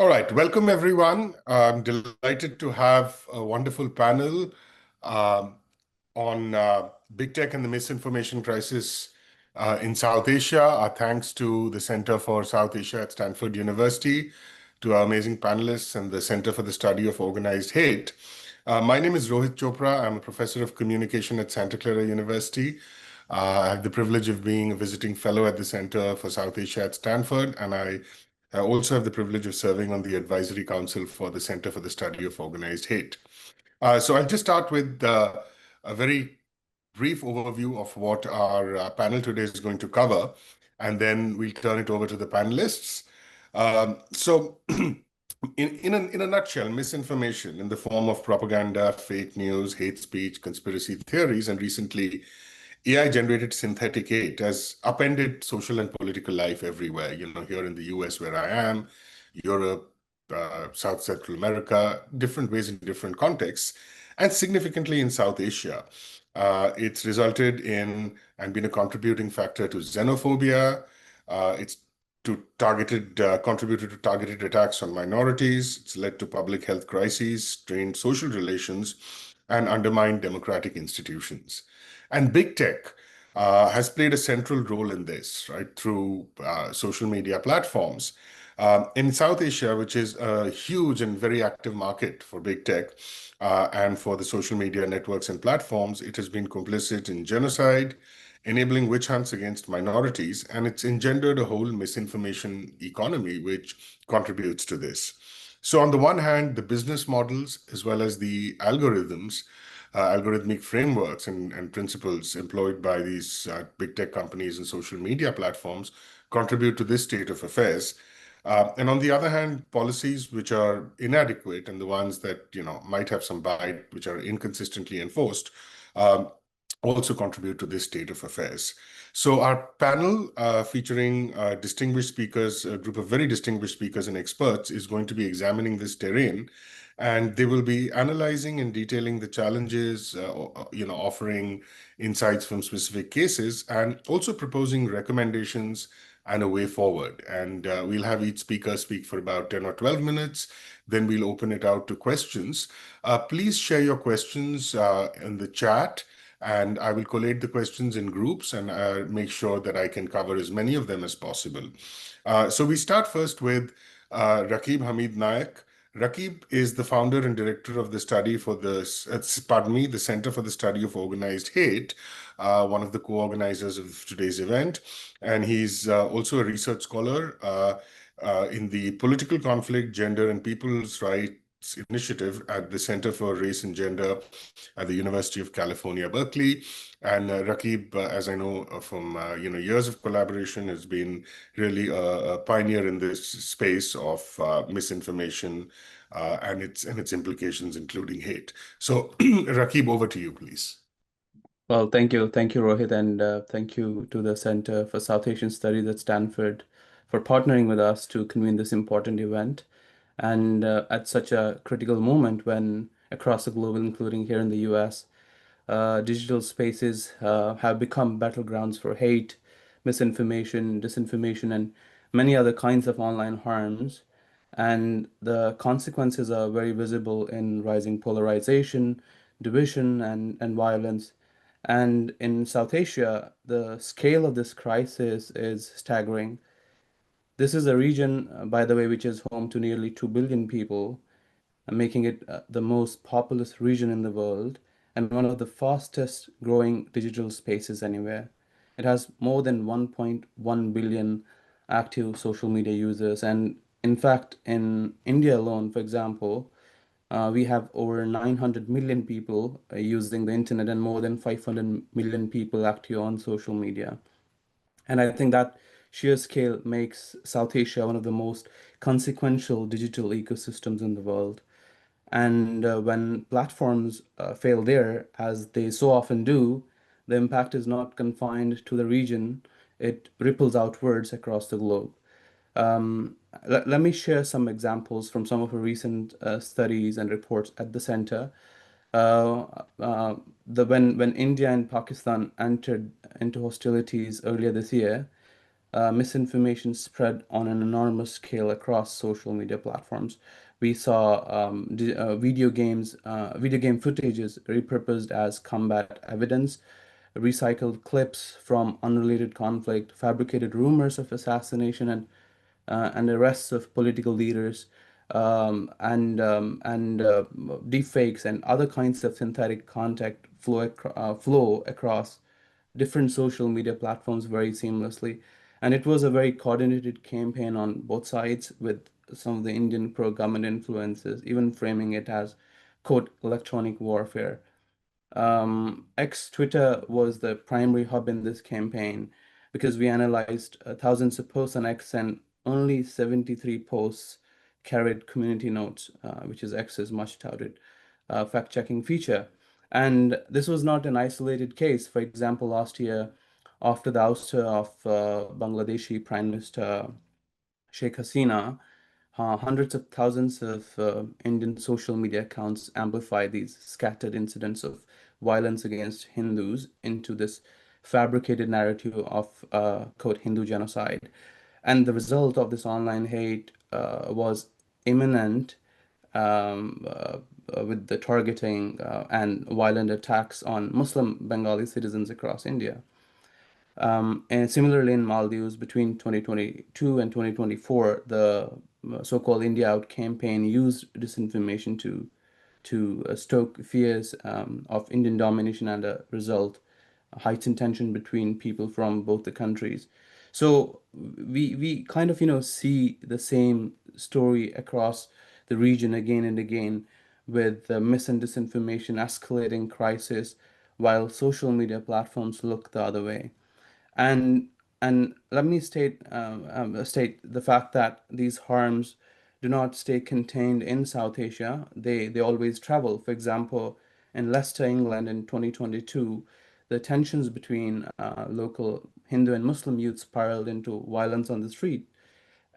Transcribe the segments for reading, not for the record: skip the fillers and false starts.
All right, welcome everyone. I'm delighted to have a wonderful panel um, on big tech and the misinformation crisis in South Asia. Our thanks to the Center for South Asia at Stanford University, to our amazing panelists, and the Center for the Study of Organized Hate. My name is Rohit Chopra. I'm a professor of communication at Santa Clara University. I have the privilege of being a visiting fellow at the Center for South Asia at Stanford, and I also have the privilege of serving on the advisory council for the Center for the Study of Organized Hate. So I'll just start with a very brief overview of what our panel today is going to cover, and then we'll turn it over to the panelists. So in a nutshell, misinformation in the form of propaganda, fake news, hate speech, conspiracy theories, and recently AI-generated synthetic hate has upended social and political life everywhere. Here in the US, where I am, Europe, South Central America, different ways in different contexts, and significantly in South Asia. It's resulted in and been a contributing factor to xenophobia. It's contributed to targeted attacks on minorities. It's led to public health crises, strained social relations, and undermined democratic institutions. And big tech has played a central role in this, right, through social media platforms. In South Asia, which is a huge and very active market for big tech and for the social media networks and platforms, it has been complicit in genocide, enabling witch hunts against minorities, and it's engendered a whole misinformation economy which contributes to this. So on the one hand, the business models as well as the algorithmic frameworks and principles employed by these big tech companies and social media platforms contribute to this state of affairs. And on the other hand, policies which are inadequate and the ones that might have some bite, which are inconsistently enforced, also contribute to this state of affairs. So our panel, featuring distinguished speakers, a group of very distinguished speakers and experts, is going to be examining this terrain, and they will be analyzing and detailing the challenges, offering insights from specific cases, and also proposing recommendations and a way forward. And we'll have each speaker speak for about 10 or 12 minutes. Then we'll open it out to questions. Please share your questions in the chat, and I will collate the questions in groups and make sure that I can cover as many of them as possible. So we start first with Rakib Hamid Nayak. Rakib is the founder and director of the the Center for the Study of Organized Hate, one of the co-organizers of today's event. And he's also a research scholar in the Political Conflict, Gender, and People's Rights Initiative at the Center for Race and Gender at the University of California, Berkeley. And Rakib, as I know from years of collaboration, has been really a pioneer in this space of misinformation and its implications, including hate. So, Rakib, over to you, please. Well, thank you, Rohit, and thank you to the Center for South Asian Studies at Stanford for partnering with us to convene this important event. And at such a critical moment when across the globe, including here in the US, digital spaces have become battlegrounds for hate, misinformation, disinformation, and many other kinds of online harms. And the consequences are very visible in rising polarization, division, and violence. And in South Asia, the scale of this crisis is staggering. This is a region, by the way, which is home to nearly 2 billion people, making it the most populous region in the world and one of the fastest growing digital spaces anywhere. It has more than 1.1 billion active social media users. And in fact, in India alone, for example, we have over 900 million people using the internet and more than 500 million people active on social media. And I think that sheer scale makes South Asia one of the most consequential digital ecosystems in the world. And when platforms fail there, as they so often do, the impact is not confined to the region, it ripples outwards across the globe. Let me share some examples from some of our recent studies and reports at the center. Uh, when India and Pakistan entered into hostilities earlier this year, misinformation spread on an enormous scale across social media platforms. We saw video game footages repurposed as combat evidence, recycled clips from unrelated conflict, fabricated rumors of assassination and arrests of political leaders, and deepfakes and other kinds of synthetic content flow across different social media platforms very seamlessly. And it was a very coordinated campaign on both sides, with some of the Indian pro-government influences even framing it as, quote, electronic warfare. X Twitter was the primary hub in this campaign because we analyzed thousands of posts on X, and only 73 posts carried community notes, which is X's much touted fact-checking feature. And this was not an isolated case. For example, last year, after the ouster of Bangladeshi Prime Minister Sheikh Hasina, hundreds of thousands of Indian social media accounts amplify these scattered incidents of violence against Hindus into this fabricated narrative of, quote, Hindu genocide. And the result of this online hate was imminent, with the targeting and violent attacks on Muslim Bengali citizens across India. And similarly, in Maldives, between 2022 and 2024, the so-called India Out campaign used disinformation to stoke fears of Indian domination, and a result, heightened tension between people from both the countries. So we kind of see the same story across the region again and again, with mis and disinformation escalating crisis, while social media platforms look the other way. And let me state the fact that these harms do not stay contained in South Asia. They always travel. For example, in Leicester, England, in 2022, the tensions between local Hindu and Muslim youth spiraled into violence on the street.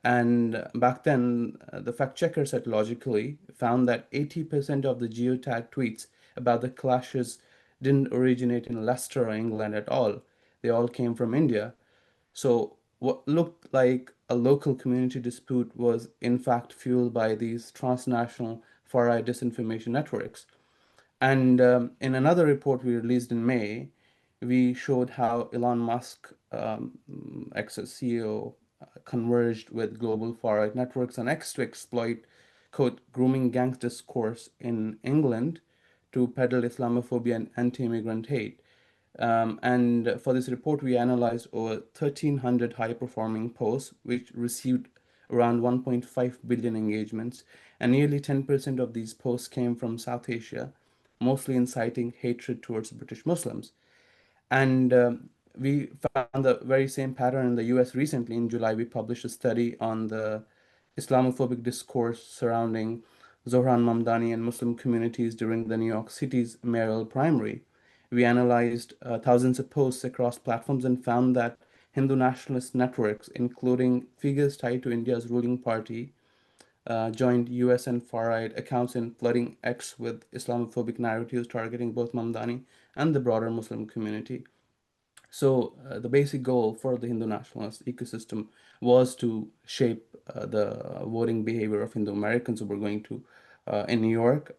And back then, the fact checker said logically found that 80% of the geotag tweets about the clashes didn't originate in Leicester or England at all. They all came from India. So, what looked like a local community dispute was, in fact, fueled by these transnational far right disinformation networks. And in another report we released in May, we showed how Elon Musk, ex-CEO, converged with global far-right networks on X to exploit, quote, grooming gangs discourse in England to peddle Islamophobia and anti-immigrant hate. And for this report, we analyzed over 1,300 high-performing posts, which received around 1.5 billion engagements, and nearly 10% of these posts came from South Asia, mostly inciting hatred towards British Muslims. And we found the very same pattern in the US recently. In July, we published a study on the Islamophobic discourse surrounding Zohran Mamdani and Muslim communities during the New York City's mayoral primary. We analyzed thousands of posts across platforms and found that Hindu nationalist networks, including figures tied to India's ruling party, joined US and far-right accounts in flooding X with Islamophobic narratives targeting both Mamdani and the broader Muslim community. So the basic goal for the Hindu nationalist ecosystem was to shape the voting behavior of Hindu Americans who were going to in New York.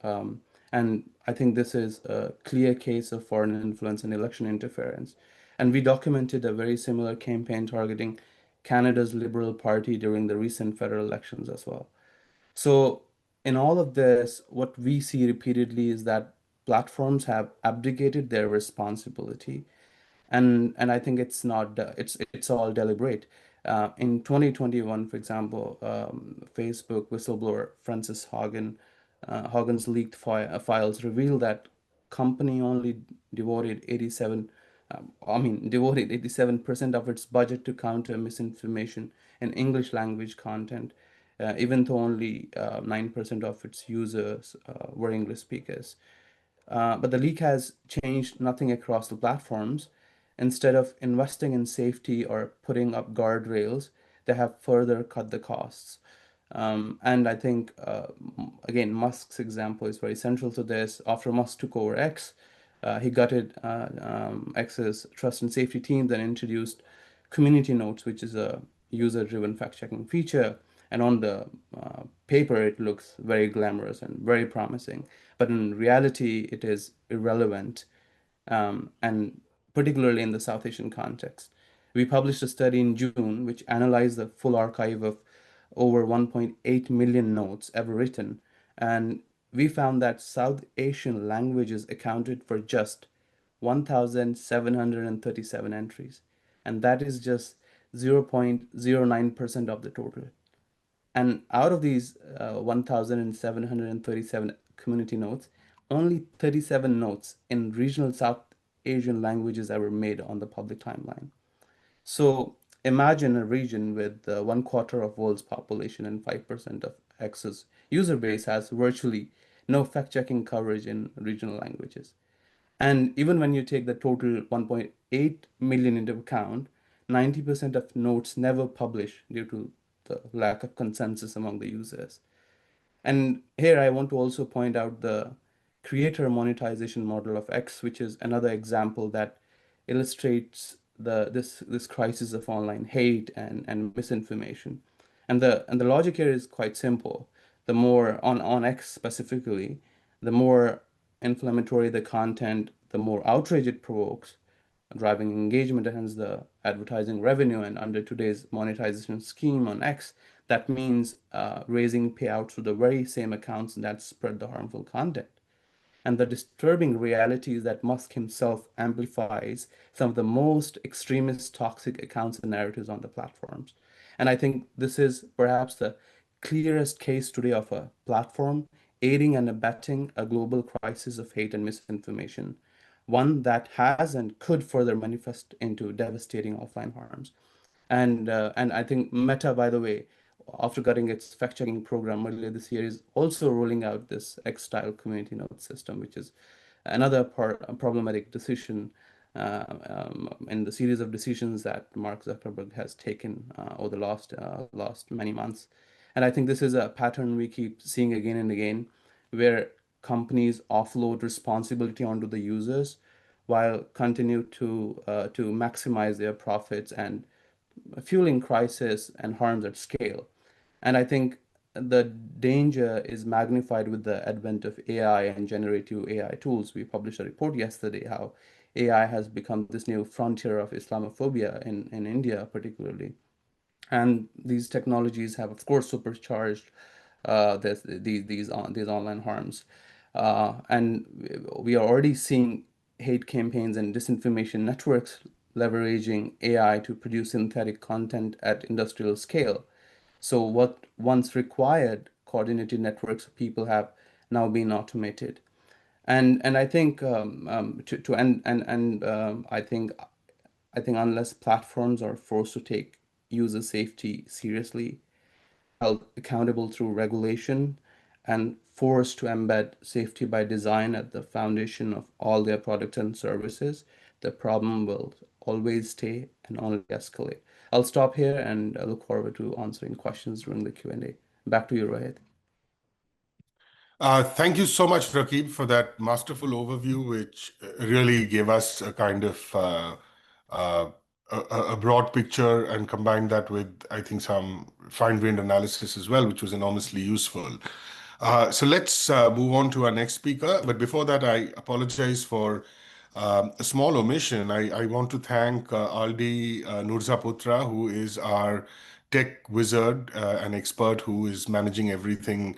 And I think this is a clear case of foreign influence and election interference. And we documented a very similar campaign targeting Canada's Liberal Party during the recent federal elections as well. So in all of this, what we see repeatedly is that platforms have abdicated their responsibility, and I think it's not it's all deliberate. In 2021, for example, Facebook whistleblower Frances Haugen's leaked files reveal that company only devoted 87% of its budget to counter misinformation and English language content, even though only 9% of its users were English speakers. But the leak has changed nothing across the platforms. Instead of investing in safety or putting up guardrails, they have further cut the costs. And I think, again, Musk's example is very central to this. After Musk took over X, he gutted X's trust and safety team, then introduced community notes, which is a user-driven fact-checking feature. And on the paper, it looks very glamorous and very promising. But in reality, it is irrelevant, and particularly in the South Asian context. We published a study in June which analyzed the full archive of over 1.8 million notes ever written, and we found that South Asian languages accounted for just 1,737 entries, and that is just 0.09% of the total. And out of these 1,737 community notes, only 37 notes in regional South Asian languages ever made on the public timeline. So imagine a region with 1/4 of world's population and 5% of X's user base has virtually no fact-checking coverage in regional languages. And even when you take the total 1.8 million into account, 90% of notes never publish due to the lack of consensus among the users. And here I want to also point out the creator monetization model of X, which is another example that illustrates this crisis of online hate and misinformation. And the logic here is quite simple. The more on X specifically, the more inflammatory the content, the more outrage it provokes, driving engagement, and hence the advertising revenue. And under today's monetization scheme on X, that means raising payouts to the very same accounts that spread the harmful content. And the disturbing reality is that Musk himself amplifies some of the most extremist, toxic accounts and narratives on the platforms. And I think this is perhaps the clearest case today of a platform aiding and abetting a global crisis of hate and misinformation, one that has and could further manifest into devastating offline harms. And I think Meta, by the way, after cutting its fact-checking program earlier this year, is also rolling out this X-style community note system, which is another problematic decision in the series of decisions that Mark Zuckerberg has taken over the last many months. And I think this is a pattern we keep seeing again and again, where companies offload responsibility onto the users while continue to maximize their profits and fueling crisis and harms at scale. And I think the danger is magnified with the advent of AI and generative AI tools. We published a report yesterday how AI has become this new frontier of Islamophobia in India, particularly. And these technologies have, of course, supercharged these online harms. And we are already seeing hate campaigns and disinformation networks leveraging AI to produce synthetic content at industrial scale. So what once required coordinated networks of people have now been automated. And I think to and I think unless platforms are forced to take user safety seriously, held accountable through regulation, and forced to embed safety by design at the foundation of all their products and services, the problem will always stay and only escalate. I'll stop here and I look forward to answering questions during the Q&A. Back to you, Rohit. Thank you so much, Rakib, for that masterful overview, which really gave us a kind of uh, a broad picture and combined that with, I think, some fine-grained analysis as well, which was enormously useful. So let's move on to our next speaker. But before that, I apologize for a small omission. I want to thank Aldi Nurzaputra, who is our tech wizard, an expert who is managing everything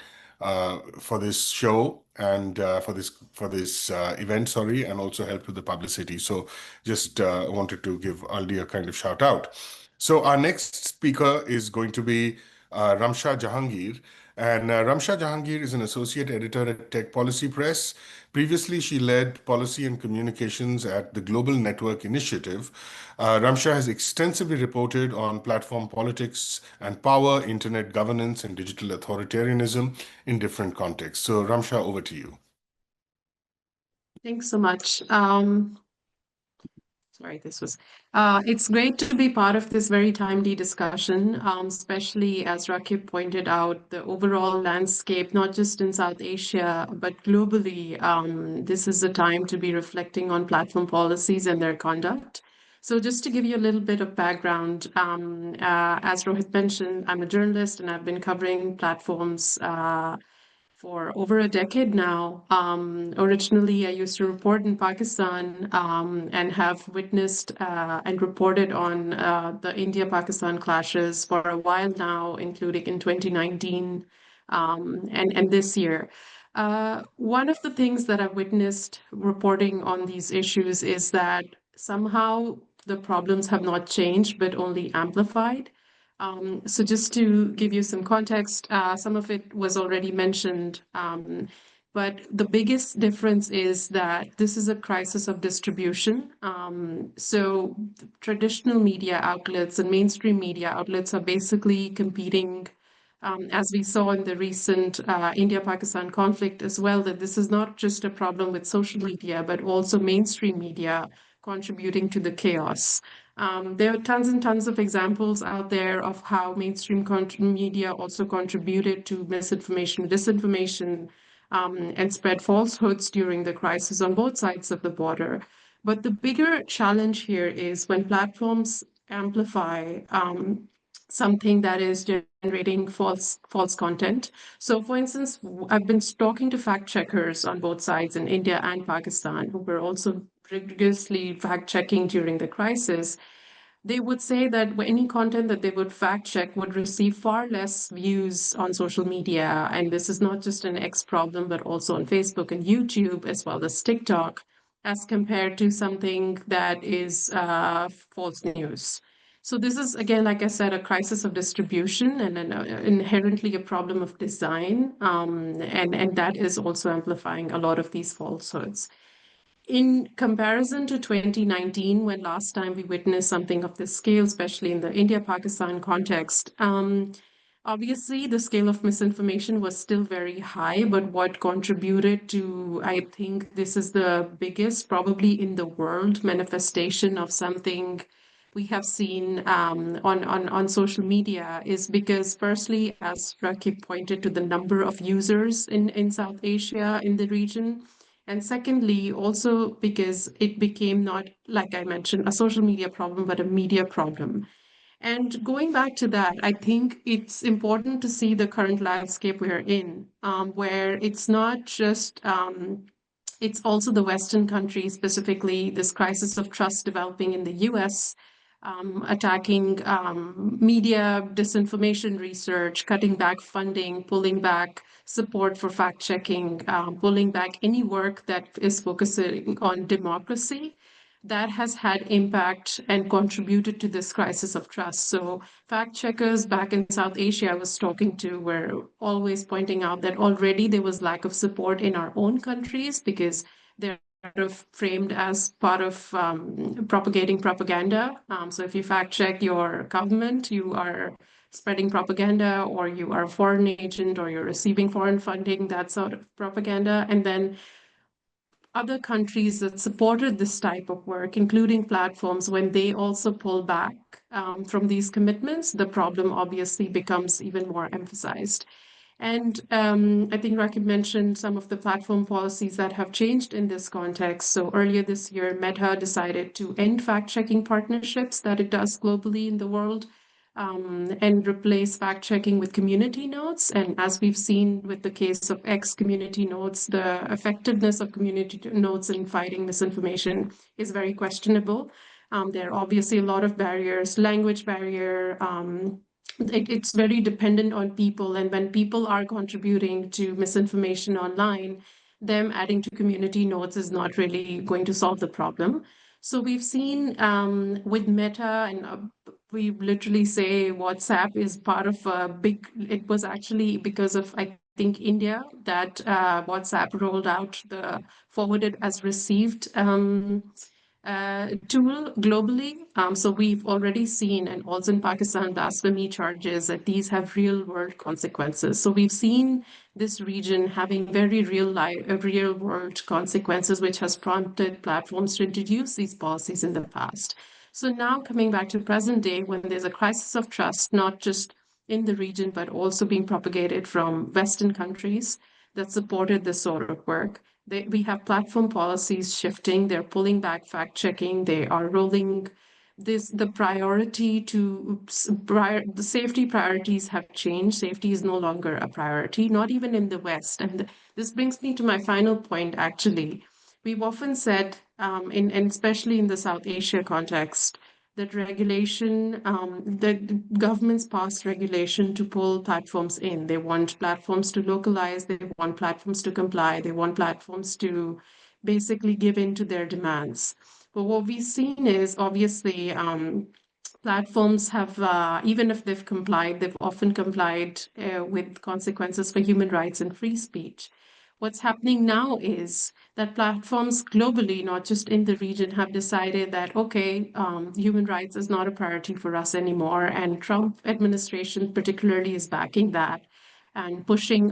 for this show and for this event, sorry, and also helped with the publicity. So just wanted to give Aldi a kind of shout out. So our next speaker is going to be Ramsha Jahangir. And Ramsha Jahangir is an associate editor at Tech Policy Press. Previously, she led policy and communications at the Global Network Initiative. Ramsha has extensively reported on platform politics and power, internet governance, and digital authoritarianism in different contexts. So, Ramsha, over to you. Thanks so much. Sorry, it's great to be part of this very timely discussion, especially as Rakib pointed out, the overall landscape, not just in South Asia, but globally, this is a time to be reflecting on platform policies and their conduct. So just to give you a little bit of background, as Rohit mentioned, I'm a journalist and I've been covering platforms for over a decade now. Originally, I used to report in Pakistan and have witnessed and reported on the India-Pakistan clashes for a while now, including in 2019 and this year. One of the things that I've witnessed reporting on these issues is that somehow the problems have not changed, but only amplified. So just to give you some context, some of it was already mentioned, but the biggest difference is that this is a crisis of distribution. So traditional media outlets and mainstream media outlets are basically competing, as we saw in the recent India-Pakistan conflict as well, that this is not just a problem with social media, but also mainstream media contributing to the chaos. There are tons and tons of examples out there of how mainstream media also contributed to misinformation, disinformation, and spread falsehoods during the crisis on both sides of the border. But the bigger challenge here is when platforms amplify something that is generating false content. So, for instance, I've been talking to fact checkers on both sides in India and Pakistan who were also rigorously fact checking during the crisis. They would say that any content that they would fact check would receive far less views on social media. And this is not just an X problem, but also on Facebook and YouTube, as well as TikTok, as compared to something that is false news. So this is, again, like I said, a crisis of distribution and inherently a problem of design. And that is also amplifying a lot of these falsehoods. In comparison to 2019, when last time we witnessed something of this scale, especially in the India-Pakistan context, obviously the scale of misinformation was still very high, but what contributed to, I think this is the biggest, probably in the world, manifestation of something we have seen on social media is because, firstly, as Rakib pointed to the number of users in South Asia, in the region, and secondly, also because it became not, like I mentioned, a social media problem, but a media problem. And going back to that, I think it's important to see the current landscape we're in, where it's not just it's also the Western countries, specifically this crisis of trust developing in the US, attacking media disinformation research, cutting back funding, pulling back support for fact checking, pulling back any work that is focusing on democracy. That has had impact and contributed to this crisis of trust. So fact checkers back in South Asia I was talking to were always pointing out that already there was lack of support in our own countries because they're framed as part of propagating propaganda. So if you fact check your government, you are spreading propaganda, or you are a foreign agent, or you're receiving foreign funding, that sort of propaganda. And then other countries that supported this type of work, including platforms, when they also pull back from these commitments, the problem obviously becomes even more emphasized. And I think Rakib mentioned some of the platform policies that have changed in this context. So earlier this year, Meta decided to end fact-checking partnerships that it does globally in the world, and replace fact-checking with community notes. And as we've seen with the case of X community notes, the effectiveness of community notes in fighting misinformation is very questionable. There are obviously a lot of barriers, language barrier, it's very dependent on people. And when people are contributing to misinformation online, them adding to community notes is not really going to solve the problem. So we've seen with Meta, and we literally say WhatsApp is part of a big, it was actually because of, I think, India that WhatsApp rolled out the forwarded as received tool globally. So we've already seen, and also in Pakistan, blasphemy charges, that these have real world consequences. So we've seen this region having very real world consequences, which has prompted platforms to introduce these policies in the past. So now coming back to present day, when there's a crisis of trust, not just in the region, but also being propagated from Western countries that supported this sort of work, we have platform policies shifting. They're pulling back fact checking. They are rolling the priority to the safety priorities have changed. Safety is no longer a priority, not even in the West. And this brings me to my final point, actually. We've often said, and especially in the South Asia context, that regulation, that governments pass regulation to pull platforms in. They want platforms to localize, they want platforms to comply, they want platforms to basically give in to their demands. But what we've seen is obviously platforms have, even if they've complied, they've often complied with consequences for human rights and free speech. What's happening now is that platforms globally, not just in the region, have decided that, okay, human rights is not a priority for us anymore. And Trump administration particularly is backing that and pushing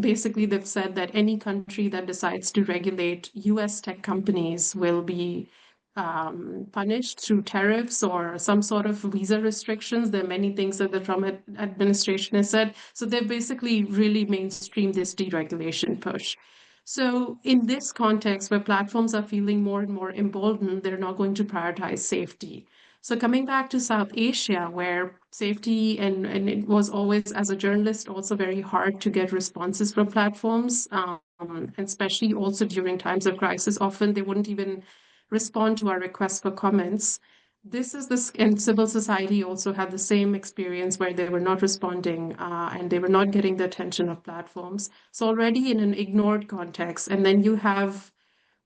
basically they've said that any country that decides to regulate US tech companies will be punished through tariffs or some sort of visa restrictions. There are many things that the Trump administration has said. So they've basically really mainstreamed this deregulation push. So in this context, where platforms are feeling more and more emboldened, they're not going to prioritize safety. So coming back to South Asia, where safety and it was always, as a journalist, also very hard to get responses from platforms, and especially also during times of crisis. Often they wouldn't even respond to our requests for comments. And civil society also had the same experience where they were not responding and they were not getting the attention of platforms. So already in an ignored context, and then you have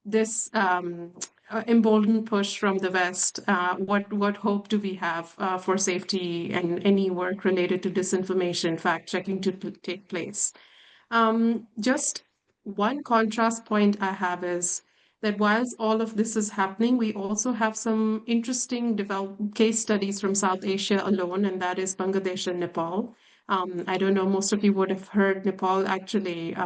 this emboldened push from the West. What hope do we have for safety and any work related to disinformation, fact checking to take place? Just one contrast point I have is that whilst all of this is happening, we also have some interesting case studies from South Asia alone, and that is Bangladesh and Nepal. I don't know, most of you would have heard Nepal actually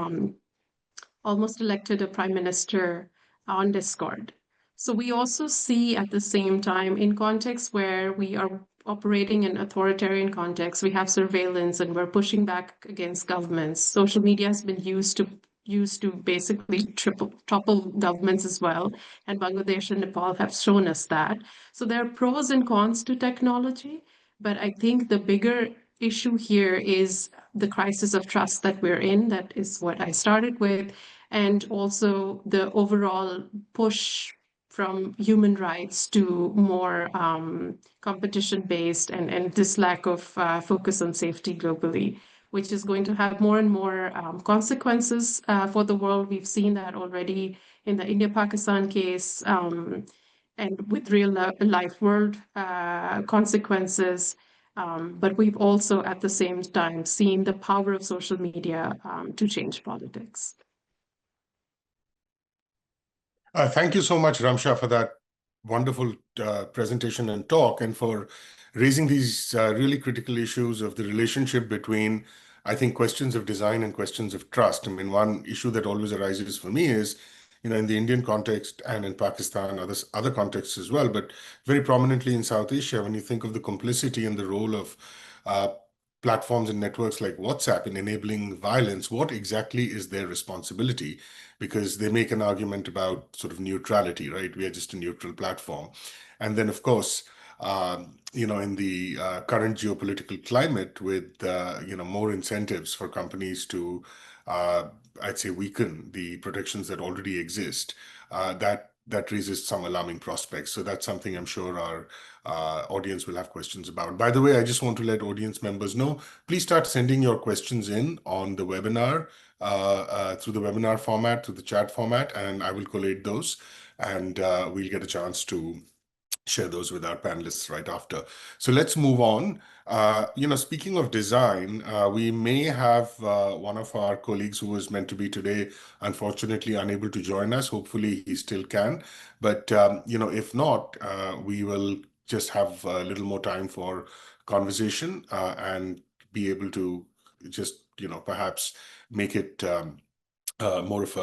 almost elected a prime minister on Discord. So we also see at the same time, in contexts where we are operating in authoritarian contexts, we have surveillance and we're pushing back against governments. Social media has been used to basically topple governments as well. And Bangladesh and Nepal have shown us that. So there are pros and cons to technology, but I think the bigger issue here is the crisis of trust that we're in. That is what I started with. And also the overall push from human rights to more competition-based and this lack of focus on safety globally, which is going to have more and more consequences for the world. We've seen that already in the India-Pakistan case and with real life world consequences. But we've also at the same time seen the power of social media to change politics. Thank you so much, Ramsha, for that wonderful presentation and talk, and for raising these really critical issues of the relationship between, I think, questions of design and questions of trust. I mean, one issue that always arises for me is, in the Indian context and in Pakistan, other contexts as well, but very prominently in South Asia, when you think of the complicity and the role of platforms and networks like WhatsApp in enabling violence, what exactly is their responsibility? Because they make an argument about sort of neutrality, right? We are just a neutral platform. And then, of course, in the current geopolitical climate with, more incentives for companies to, I'd say, weaken the protections that already exist, that raises some alarming prospects. So that's something I'm sure our audience will have questions about. By the way, I just want to let audience members know, please start sending your questions in on the webinar, through the webinar format, through the chat format, and I will collate those, and we'll get a chance to share those with our panelists right after. So let's move on. Speaking of design, we may have one of our colleagues who was meant to be today, unfortunately unable to join us. Hopefully he still can. But, if not, we will just have a little more time for conversation and be able to just, perhaps make it more of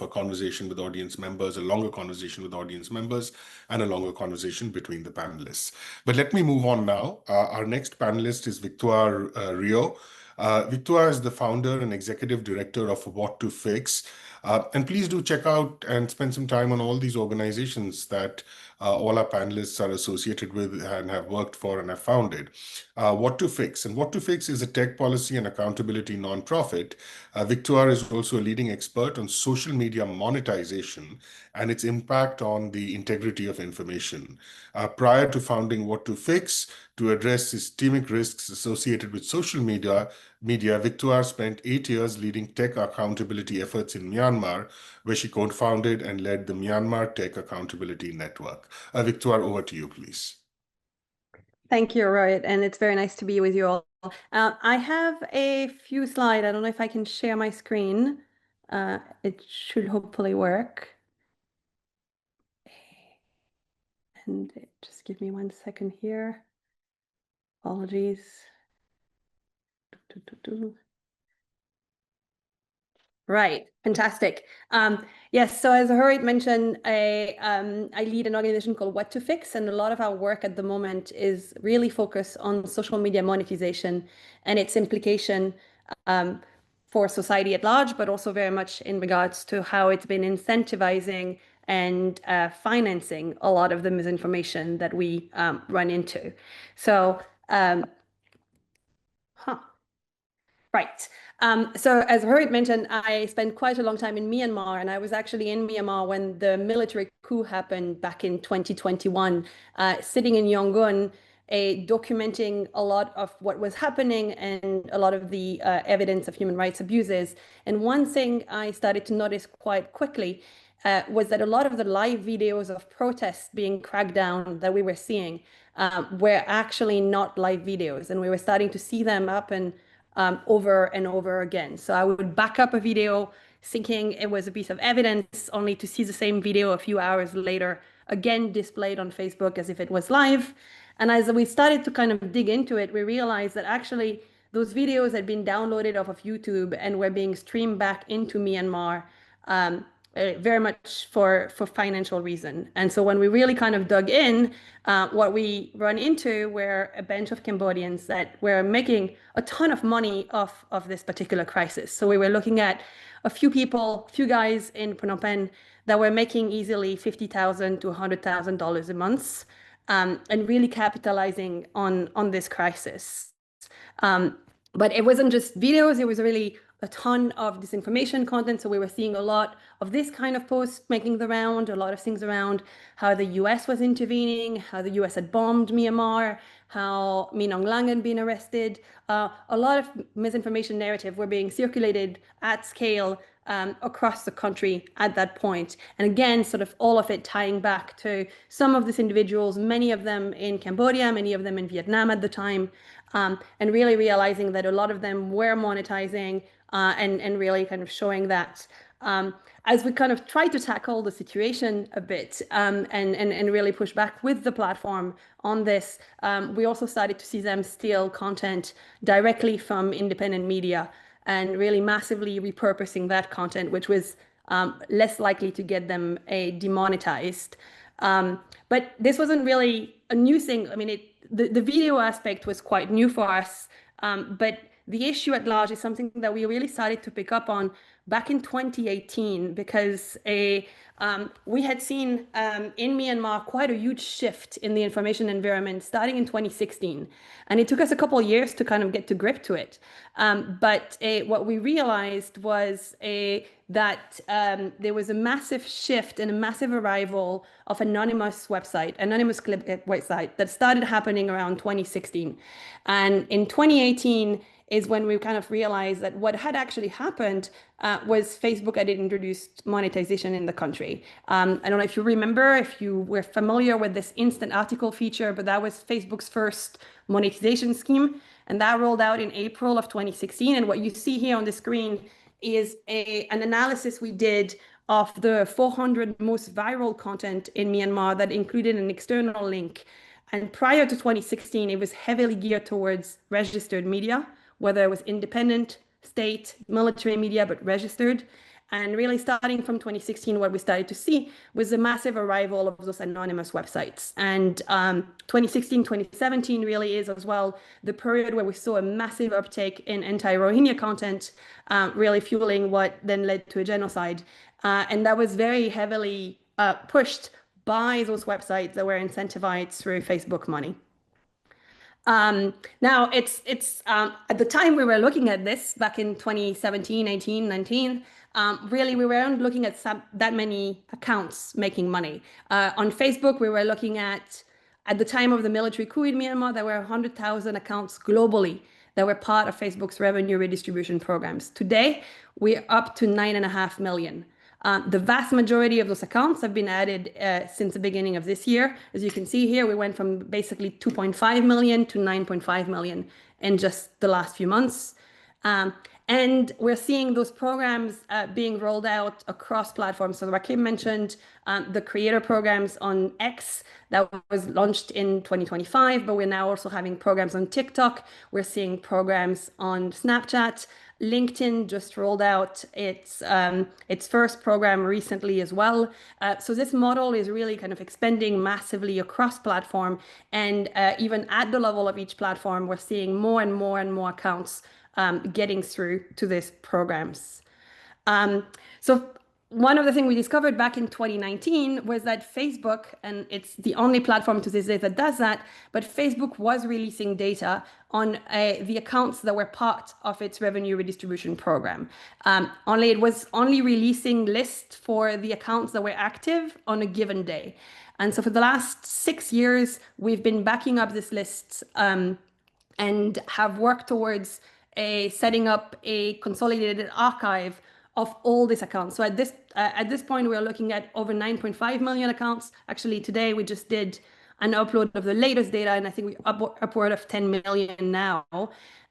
a conversation with audience members, a longer conversation with audience members, and a longer conversation between the panelists. But let me move on now. Our next panelist is Victoire Rio. Victoire is the founder and executive director of What to Fix, And please do check out and spend some time on all these organizations that all our panelists are associated with and have worked for and have founded. What to Fix. And What to Fix is a tech policy and accountability nonprofit. Victoire is also a leading expert on social media monetization and its impact on the integrity of information. Prior to founding What to Fix, to address systemic risks associated with social media, Victoire spent 8 years leading tech accountability efforts in Myanmar, where she co-founded and led the Myanmar Tech Accountability Network. Victoire, over to you, please. Thank you, Rohit, and it's very nice to be with you all. I have a few slides. I don't know if I can share my screen. It should hopefully work. And just give me 1 second here. Apologies. Right, fantastic. Yes, so as Rohit mentioned, I lead an organization called What to Fix, and a lot of our work at the moment is really focused on social media monetization and its implication for society at large, but also very much in regards to how it's been incentivizing and financing a lot of the misinformation that we run into. So, right. So as Rohit mentioned, I spent quite a long time in Myanmar, and I was actually in Myanmar when the military coup happened back in 2021, sitting in Yangon, documenting a lot of what was happening and a lot of the evidence of human rights abuses. And one thing I started to notice quite quickly was that a lot of the live videos of protests being cracked down that we were seeing were actually not live videos, and we were starting to see them up and over and over again. So I would back up a video thinking it was a piece of evidence, only to see the same video a few hours later, again displayed on Facebook as if it was live. And as we started to kind of dig into it, we realized that actually those videos had been downloaded off of YouTube and were being streamed back into Myanmar very much for financial reason. And so when we really kind of dug in, what we run into were a bunch of Cambodians that were making a ton of money off of this particular crisis. So we were looking at a few guys in Phnom Penh that were making easily $50,000 to $100,000 a month, and really capitalizing on this crisis. But it wasn't just videos, it was really a ton of disinformation content. So we were seeing a lot of this kind of posts making the round, a lot of things around how the US was intervening, how the US had bombed Myanmar, how Min Aung Hlaing had been arrested. A lot of misinformation narrative were being circulated at scale across the country at that point. And again, sort of all of it tying back to some of these individuals, many of them in Cambodia, many of them in Vietnam at the time, and really realizing that a lot of them were monetizing and really kind of showing that. As we kind of try to tackle the situation a bit and really push back with the platform on this, we also started to see them steal content directly from independent media and really massively repurposing that content, which was less likely to get them demonetized. But this wasn't really a new thing. I mean, the video aspect was quite new for us, but the issue at large is something that we really started to pick up on back in 2018, because we had seen in Myanmar quite a huge shift in the information environment starting in 2016. And it took us a couple of years to kind of get to grip to it. But what we realized was that there was a massive shift and a massive arrival of anonymous clip website that started happening around 2016. And in 2018, is when we kind of realized that what had actually happened was Facebook had introduced monetization in the country. I don't know if you remember, if you were familiar with this instant article feature, but that was Facebook's first monetization scheme. And that rolled out in April of 2016. And what you see here on the screen is an analysis we did of the 400 most viral content in Myanmar that included an external link. And prior to 2016, it was heavily geared towards registered media, whether it was independent, state, military media, but registered. And really starting from 2016, what we started to see was the massive arrival of those anonymous websites. And 2016, 2017 really is as well the period where we saw a massive uptake in anti-Rohingya content, really fueling what then led to a genocide. And that was very heavily pushed by those websites that were incentivized through Facebook money. Now, it's at the time we were looking at this back in 2017, 18, 19, really we weren't looking at that many accounts making money. On Facebook, we were looking at the time of the military coup in Myanmar, there were 100,000 accounts globally that were part of Facebook's revenue redistribution programs. Today, we're up to 9.5 million. The vast majority of those accounts have been added since the beginning of this year. As you can see here, we went from basically 2.5 million to 9.5 million in just the last few months. And we're seeing those programs being rolled out across platforms. So Rakim mentioned the creator programs on X that was launched in 2025, but we're now also having programs on TikTok. We're seeing programs on Snapchat. LinkedIn just rolled out its first program recently as well. So this model is really kind of expanding massively across platform. And even at the level of each platform, we're seeing more and more and more accounts getting through to these programs. So one of the things we discovered back in 2019 was that Facebook, and it's the only platform to this day that does that, but Facebook was releasing data on the accounts that were part of its revenue redistribution program. It was only releasing lists for the accounts that were active on a given day. And so for the last 6 years, we've been backing up this list and have worked towards setting up a consolidated archive of all these accounts. So at this point, we are looking at over 9.5 million accounts. Actually, today we just did an upload of the latest data, and I think we're upward of 10 million now.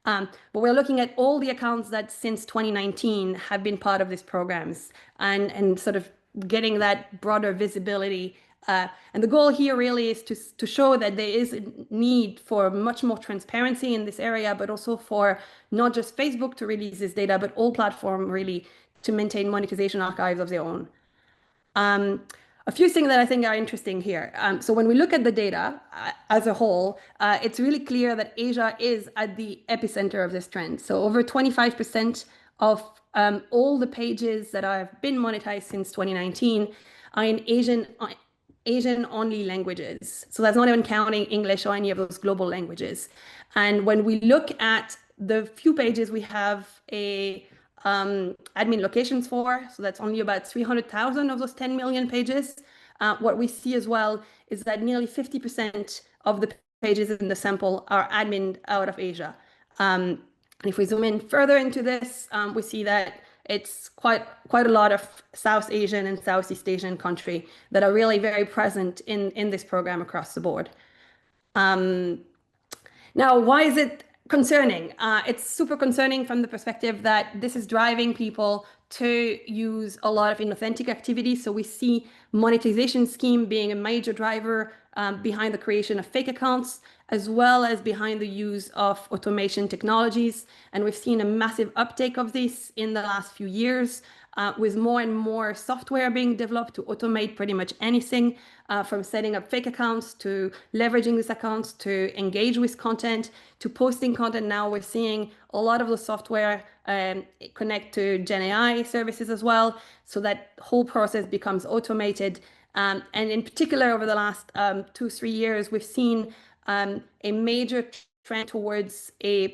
But we're looking at all the accounts that since 2019 have been part of these programs and sort of getting that broader visibility. And the goal here really is to show that there is a need for much more transparency in this area, but also for not just Facebook to release this data, but all platforms really to maintain monetization archives of their own. A few things that I think are interesting here. So when we look at the data as a whole, it's really clear that Asia is at the epicenter of this trend. So over 25% of all the pages that have been monetized since 2019 are in Asian-only languages. So that's not even counting English or any of those global languages. And when we look at the few pages we have admin locations for, so that's only about 300,000 of those 10 million pages. What we see as well is that nearly 50% of the pages in the sample are admin out of Asia. And if we zoom in further into this, we see that it's quite a lot of South Asian and Southeast Asian countries that are really very present in this program across the board. Now, why is it concerning? It's super concerning from the perspective that this is driving people to use a lot of inauthentic activity. So we see monetization scheme being a major driver behind the creation of fake accounts, as well as behind the use of automation technologies. And we've seen a massive uptake of this in the last few years, with more and more software being developed to automate pretty much anything, from setting up fake accounts to leveraging these accounts to engage with content to posting content. Now we're seeing a lot of the software connect to Gen AI services as well, so that whole process becomes automated. And in particular, over the last 2-3 years, we've seen a major trend towards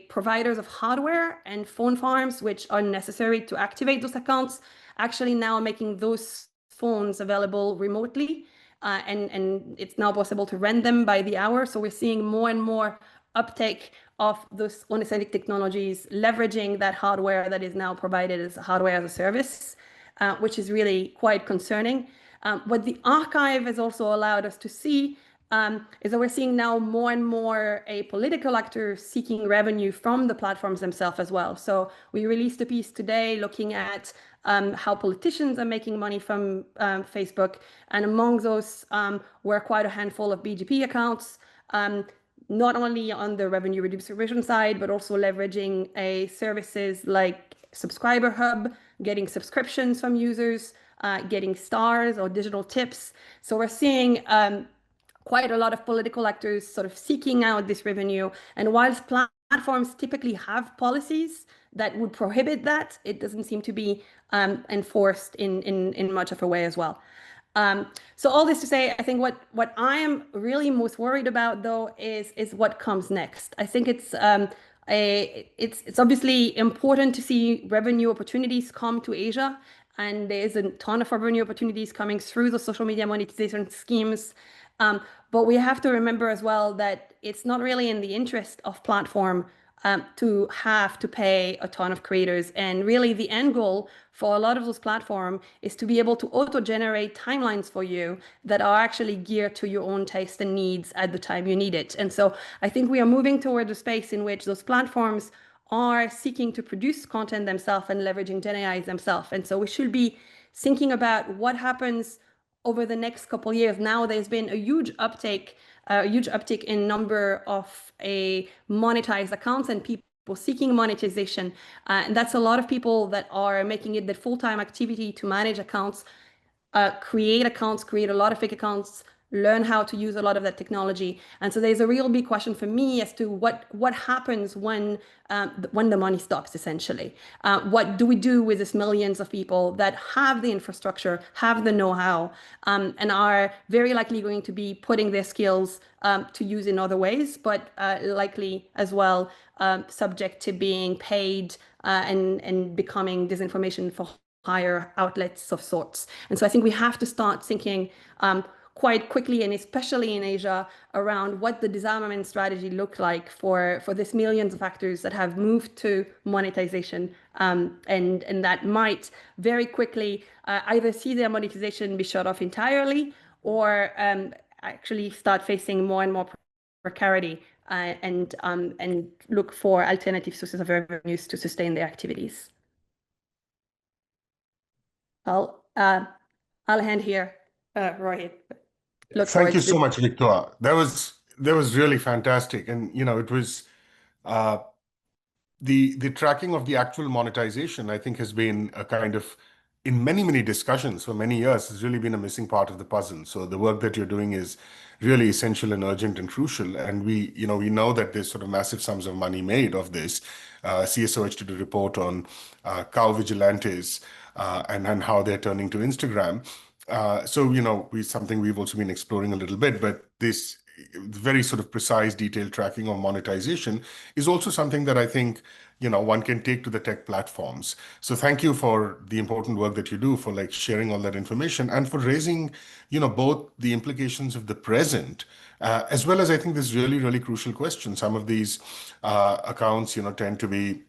providers of hardware and phone farms, which are necessary to activate those accounts, actually now making those phones available remotely. And it's now possible to rent them by the hour. So we're seeing more and more uptake of those unauthentic technologies, leveraging that hardware that is now provided as hardware as a service, which is really quite concerning. What the archive has also allowed us to see is that we're seeing now more and more political actors seeking revenue from the platforms themselves as well. So we released a piece today looking at how politicians are making money from Facebook. And among those were quite a handful of BGP accounts, not only on the revenue redistribution side, but also leveraging services like Subscriber Hub getting subscriptions from users, getting stars or digital tips. So we're seeing quite a lot of political actors sort of seeking out this revenue. And whilst platforms typically have policies that would prohibit that, it doesn't seem to be enforced in much of a way as well. So all this to say, I think what I am really most worried about, though, is what comes next. I think it's obviously important to see revenue opportunities come to Asia, and there's a ton of revenue opportunities coming through the social media monetization schemes. But we have to remember as well that it's not really in the interest of platform to have to pay a ton of creators. And really the end goal for a lot of those platforms is to be able to auto-generate timelines for you that are actually geared to your own taste and needs at the time you need it. And so I think we are moving toward a space in which those platforms are seeking to produce content themselves and leveraging Gen AI themselves. And so we should be thinking about what happens over the next couple of years. Now there's been a huge uptick in number of monetized accounts and people seeking monetization. And that's a lot of people that are making it their full-time activity to manage accounts, create a lot of fake accounts, learn how to use a lot of that technology. And so there's a real big question for me as to what happens when the money stops, essentially. What do we do with these millions of people that have the infrastructure, have the know-how, and are very likely going to be putting their skills to use in other ways, but likely as well subject to being paid and becoming disinformation for higher outlets of sorts. And so I think we have to start thinking quite quickly, and especially in Asia, around what the disarmament strategy look like for this millions of actors that have moved to monetization, and that might very quickly either see their monetization be shut off entirely, or actually start facing more and more precarity and look for alternative sources of revenues to sustain their activities. I'll hand here, Rohit. Thank you so much, Victoire. That was really fantastic, and it was the tracking of the actual monetization. I think has been a kind of, in many discussions for many years, has really been a missing part of the puzzle. So the work that you're doing is really essential and urgent and crucial. And we know that there's sort of massive sums of money made of this. CSOH did a report on cow vigilantes and how they're turning to Instagram. So, something we've also been exploring a little bit, but this very sort of precise, detailed tracking of monetization is also something that I think, one can take to the tech platforms. So thank you for the important work that you do, for like sharing all that information and for raising, both the implications of the present, as well as I think this really crucial question. Some of these accounts, tend to be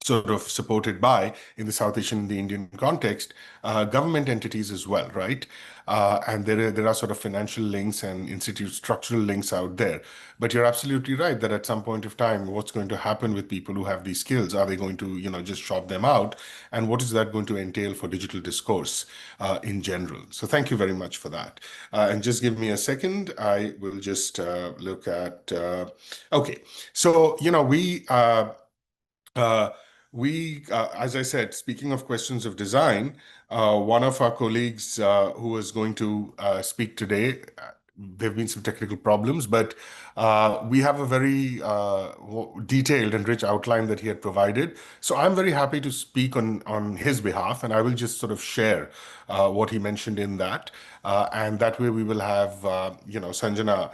sort of supported by, in the South Asian, the Indian context, government entities as well, right? And there are sort of financial links and structural links out there. But you're absolutely right that at some point of time, what's going to happen with people who have these skills? Are they going to, just shop them out? And what is that going to entail for digital discourse in general? So thank you very much for that. And just give me a second. I will just look at, okay. So, as I said, speaking of questions of design, one of our colleagues who is going to speak today, there have been some technical problems, but we have a very detailed and rich outline that he had provided. So I'm very happy to speak on his behalf, and I will just sort of share what he mentioned in that. And that way we will have, Sanjana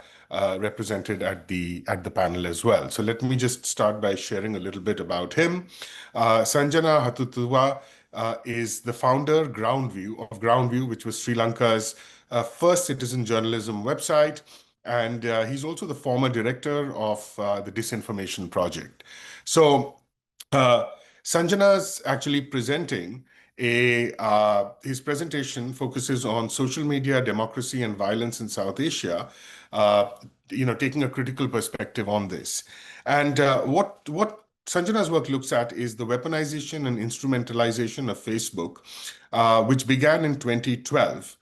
represented at the panel as well. So let me just start by sharing a little bit about him. Sanjana Hattutuwa is the founder of Groundview, which was Sri Lanka's first citizen journalism website. And he's also the former director of the Disinformation Project. So Sanjana's actually presenting his presentation focuses on social media, democracy, and violence in South Asia, taking a critical perspective on this. And what Sanjana's work looks at is the weaponization and instrumentalization of Facebook, which began in 2012.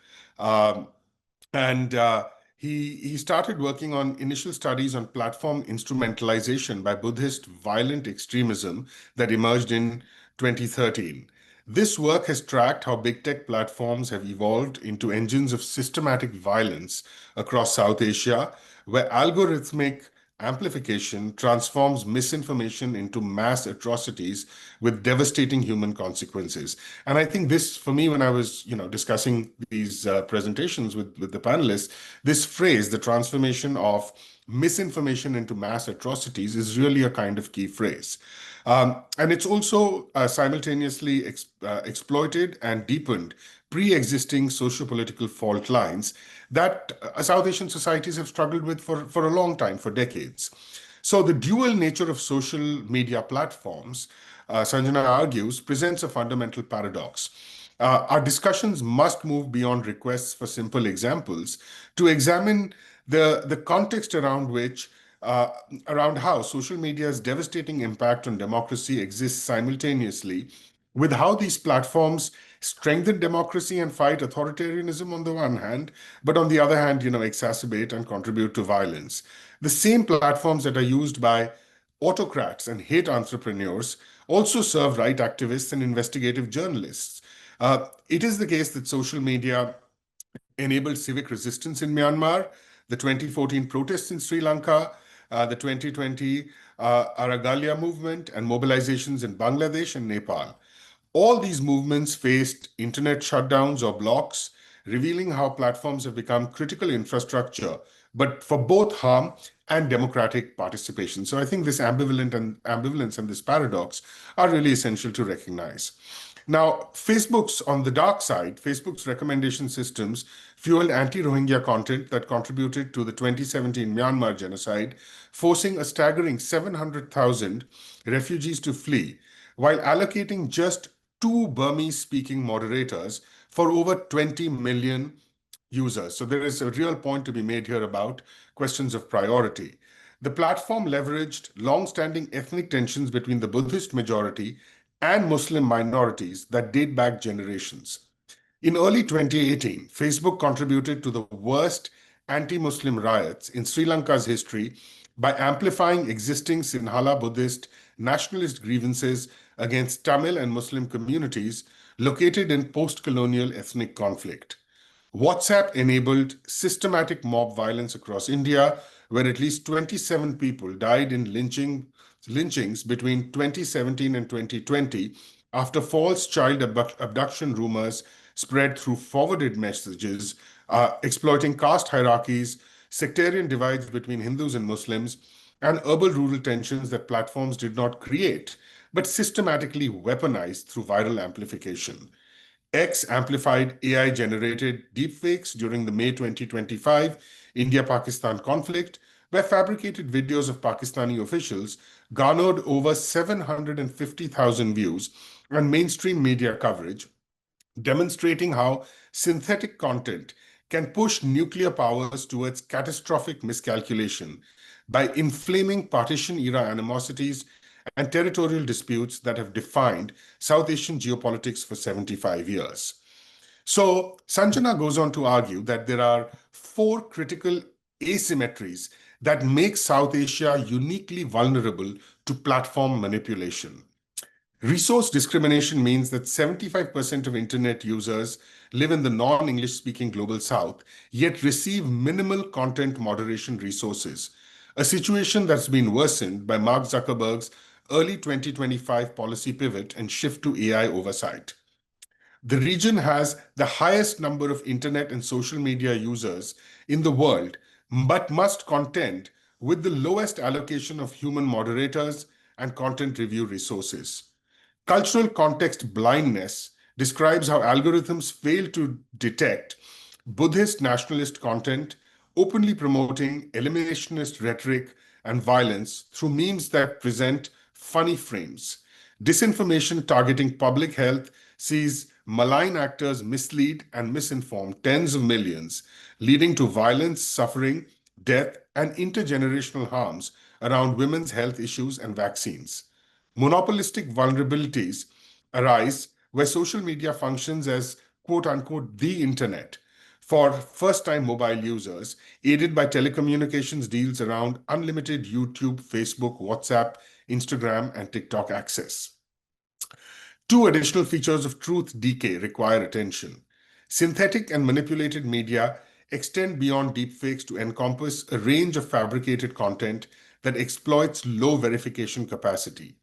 He started working on initial studies on platform instrumentalization by Buddhist violent extremism that emerged in 2013. This work has tracked how big tech platforms have evolved into engines of systematic violence across South Asia, where algorithmic amplification transforms misinformation into mass atrocities with devastating human consequences. And I think this, for me, when I was, discussing these presentations with the panelists, this phrase, the transformation of misinformation into mass atrocities, is really a kind of key phrase. And it's also simultaneously exploited and deepened pre-existing socio-political fault lines that South Asian societies have struggled with for a long time, for decades. So the dual nature of social media platforms, Sanjana argues, presents a fundamental paradox. Our discussions must move beyond requests for simple examples to examine the context around how social media's devastating impact on democracy exists simultaneously with how these platforms strengthen democracy and fight authoritarianism on the one hand, but on the other hand, exacerbate and contribute to violence. The same platforms that are used by autocrats and hate entrepreneurs also serve right activists and investigative journalists. It is the case that social media enabled civic resistance in Myanmar, the 2014 protests in Sri Lanka, the 2020 Aragalia movement, and mobilizations in Bangladesh and Nepal. All these movements faced internet shutdowns or blocks, revealing how platforms have become critical infrastructure, but for both harm and democratic participation. So I think this ambivalence and this paradox are really essential to recognize. Now, on the dark side, Facebook's recommendation systems fueled anti-Rohingya content that contributed to the 2017 Myanmar genocide, forcing a staggering 700,000 refugees to flee, while allocating just 2 Burmese-speaking moderators for over 20 million users. So there is a real point to be made here about questions of priority. The platform leveraged long-standing ethnic tensions between the Buddhist majority and Muslim minorities that date back generations. In early 2018, Facebook contributed to the worst anti-Muslim riots in Sri Lanka's history by amplifying existing Sinhala Buddhist nationalist grievances against Tamil and Muslim communities located in post-colonial ethnic conflict. WhatsApp enabled systematic mob violence across India, where at least 27 people died in lynchings between 2017 and 2020 after false child abduction rumors spread through forwarded messages, exploiting caste hierarchies, sectarian divides between Hindus and Muslims, and urban-rural tensions that platforms did not create, but systematically weaponized through viral amplification. X amplified AI-generated deepfakes during the May 2025 India-Pakistan conflict, where fabricated videos of Pakistani officials garnered over 750,000 views and mainstream media coverage, demonstrating how synthetic content can push nuclear powers towards catastrophic miscalculation by inflaming partition-era animosities and territorial disputes that have defined South Asian geopolitics for 75 years. So Sanjana goes on to argue that there are 4 critical asymmetries that make South Asia uniquely vulnerable to platform manipulation. Resource discrimination means that 75% of internet users live in the non-English speaking global South, yet receive minimal content moderation resources, a situation that's been worsened by Mark Zuckerberg's early 2025 policy pivot and shift to AI oversight. The region has the highest number of internet and social media users in the world, but must contend with the lowest allocation of human moderators and content review resources. Cultural context blindness describes how algorithms fail to detect Buddhist nationalist content, openly promoting eliminationist rhetoric and violence through memes that present funny frames. Disinformation targeting public health sees malign actors mislead and misinform tens of millions, leading to violence, suffering, death, and intergenerational harms around women's health issues and vaccines. Monopolistic vulnerabilities arise where social media functions as quote-unquote the internet for first-time mobile users, aided by telecommunications deals around unlimited YouTube, Facebook, WhatsApp, Instagram, and TikTok access. Two additional features of truth decay require attention. Synthetic and manipulated media extend beyond deepfakes to encompass a range of fabricated content that exploits low verification capacity.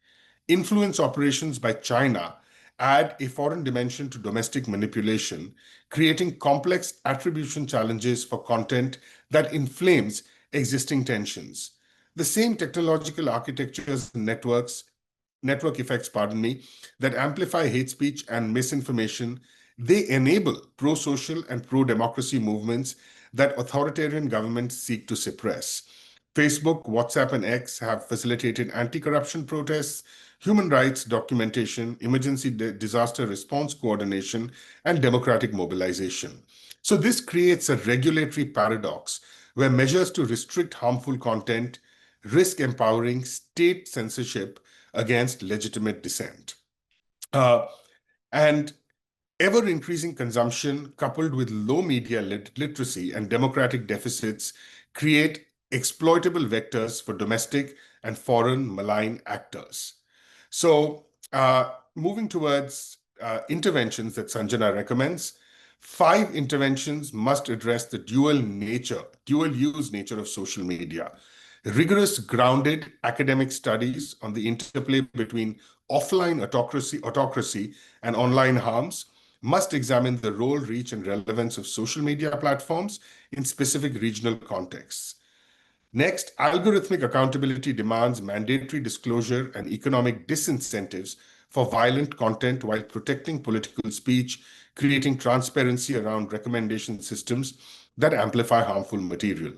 Influence operations by China add a foreign dimension to domestic manipulation, creating complex attribution challenges for content that inflames existing tensions. The same technological architectures and network effects, that amplify hate speech and misinformation, they enable pro-social and pro-democracy movements that authoritarian governments seek to suppress. Facebook, WhatsApp, and X have facilitated anti-corruption protests, human rights documentation, emergency disaster response coordination, and democratic mobilization. So this creates a regulatory paradox where measures to restrict harmful content risk empowering state censorship against legitimate dissent. And ever-increasing consumption coupled with low media literacy and democratic deficits create exploitable vectors for domestic and foreign malign actors. So moving towards interventions that Sanjana recommends, 5 interventions must address the dual-use nature of social media. Rigorous, grounded academic studies on the interplay between offline autocracy and online harms must examine the role, reach, and relevance of social media platforms in specific regional contexts. Next, algorithmic accountability demands mandatory disclosure and economic disincentives for violent content while protecting political speech, creating transparency around recommendation systems that amplify harmful material.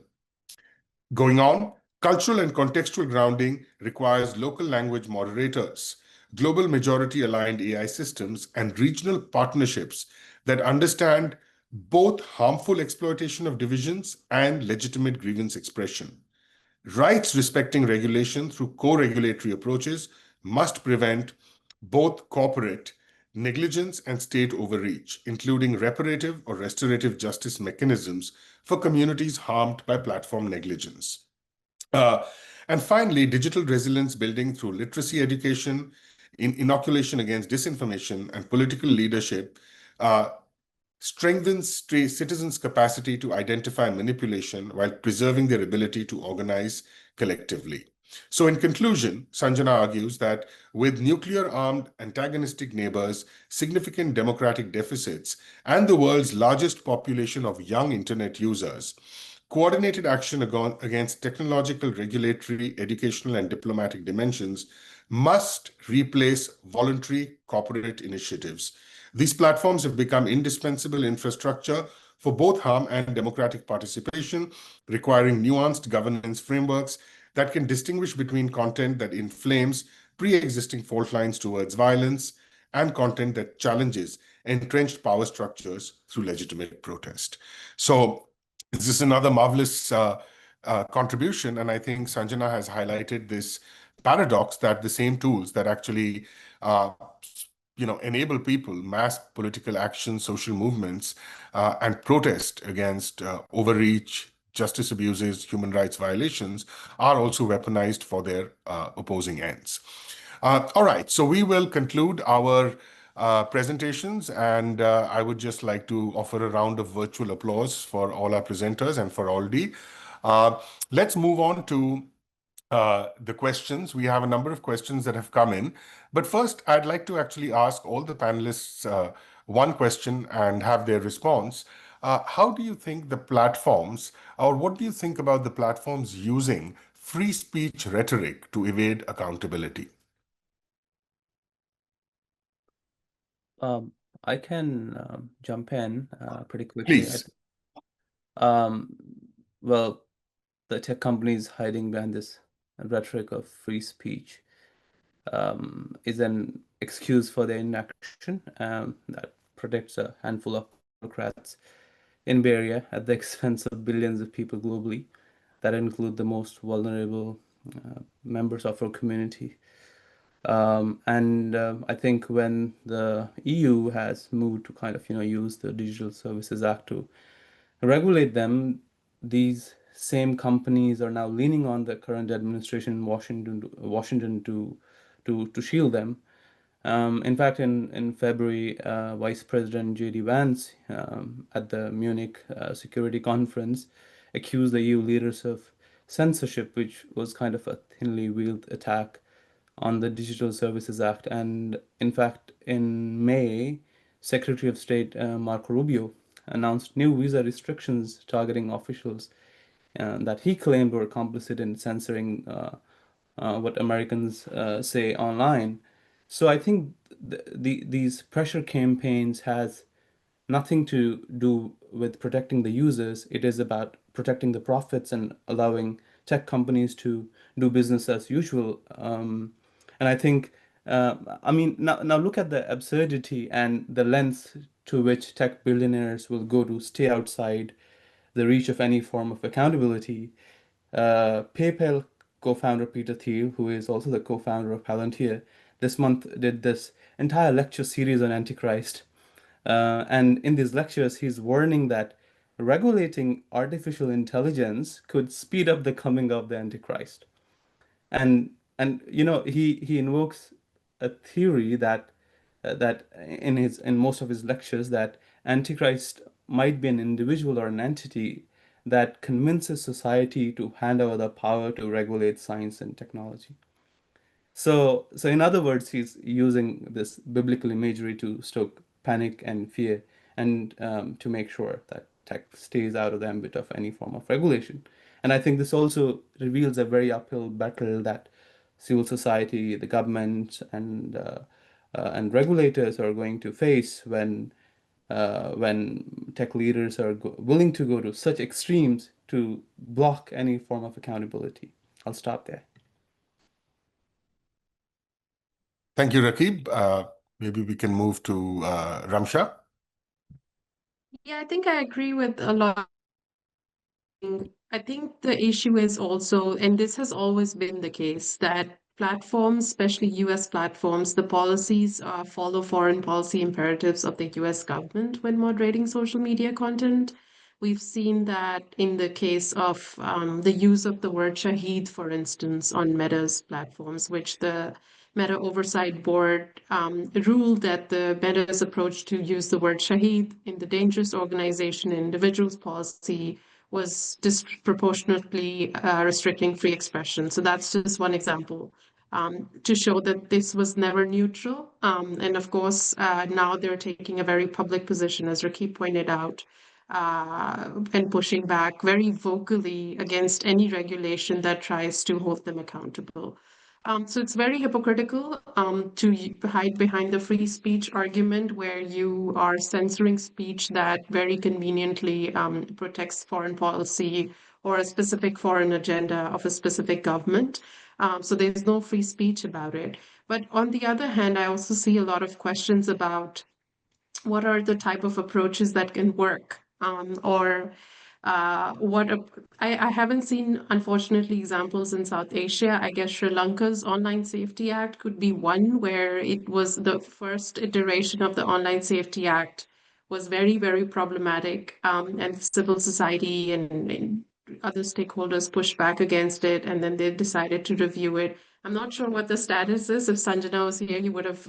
Going on, cultural and contextual grounding requires local language moderators, global majority-aligned AI systems, and regional partnerships that understand both harmful exploitation of divisions and legitimate grievance expression. Rights-respecting regulation through co-regulatory approaches must prevent both corporate negligence and state overreach, including reparative or restorative justice mechanisms for communities harmed by platform negligence. And finally, digital resilience building through literacy education, inoculation against disinformation, and political leadership strengthens citizens' capacity to identify manipulation while preserving their ability to organize collectively. So in conclusion, Sanjana argues that with nuclear-armed antagonistic neighbors, significant democratic deficits, and the world's largest population of young internet users, coordinated action against technological, regulatory, educational, and diplomatic dimensions must replace voluntary corporate initiatives. These platforms have become indispensable infrastructure for both harm and democratic participation, requiring nuanced governance frameworks that can distinguish between content that inflames pre-existing fault lines towards violence and content that challenges entrenched power structures through legitimate protest. So this is another marvelous contribution, and I think Sanjana has highlighted this paradox that the same tools that actually enable people, mass political action, social movements, and protest against overreach, justice abuses, human rights violations are also weaponized for their opposing ends. All right, so we will conclude our presentations, and I would just like to offer a round of virtual applause for all our presenters and for Aldi. Let's move on to the questions. We have a number of questions that have come in. But first, I'd like to actually ask all the panelists one question and have their response. How do you think the platforms, or what do you think about the platforms using free speech rhetoric to evade accountability? I can jump in pretty quickly. Please. Well, the tech companies hiding behind this rhetoric of free speech is an excuse for their inaction that protects a handful of autocrats in Bay Area at the expense of billions of people globally that include the most vulnerable members of our community. I think when the EU has moved to kind of use the Digital Services Act to regulate them, these same companies are now leaning on the current administration in Washington to shield them. In fact, in February, Vice President J.D. Vance at the Munich Security Conference accused the EU leaders of censorship, which was kind of a thinly veiled attack on the Digital Services Act. And in fact, in May, Secretary of State Marco Rubio announced new visa restrictions targeting officials that he claimed were complicit in censoring what Americans say online. So I think these pressure campaigns has nothing to do with protecting the users. It is about protecting the profits and allowing tech companies to do business as usual. And I think, I mean, now look at the absurdity and the lengths to which tech billionaires will go to stay outside the reach of any form of accountability. PayPal co-founder Peter Thiel, who is also the co-founder of Palantir, this month did this entire lecture series on Antichrist. And in these lectures, he's warning that regulating artificial intelligence could speed up the coming of the Antichrist. And you know, he invokes a theory that that in most of his lectures that Antichrist might be an individual or an entity that convinces society to hand over the power to regulate science and technology. So in other words, he's using this biblical imagery to stoke panic and fear, and to make sure that tech stays out of the ambit of any form of regulation. And I think this also reveals a very uphill battle that civil society, the government, and regulators are going to face when tech leaders are willing to go to such extremes to block any form of accountability. I'll stop there. Thank you, Rakib. Maybe we can move to Ramsha. Yeah, I think I agree with a lot. I think the issue is also, and this has always been the case, that platforms, especially US platforms, the policies follow foreign policy imperatives of the US government when moderating social media content. We've seen that in the case of the use of the word Shaheed, for instance, on Meta's platforms, which the Meta Oversight Board ruled that the Meta's approach to use the word Shaheed in the dangerous organization and individuals policy was disproportionately restricting free expression. So that's just one example to show that this was never neutral. And of course, now they're taking a very public position, as Rakib pointed out, and pushing back very vocally against any regulation that tries to hold them accountable. So it's very hypocritical to hide behind the free speech argument where you are censoring speech that very conveniently protects foreign policy or a specific foreign agenda of a specific government. So there's no free speech about it. But on the other hand, I also see a lot of questions about what are the type of approaches that can work, or I haven't seen, unfortunately, examples in South Asia. I guess Sri Lanka's Online Safety Act could be one where it was the first iteration of the Online Safety Act was very, very problematic, and civil society and other stakeholders pushed back against it, and then they decided to review it. I'm not sure what the status is. If Sanjana was here, he would have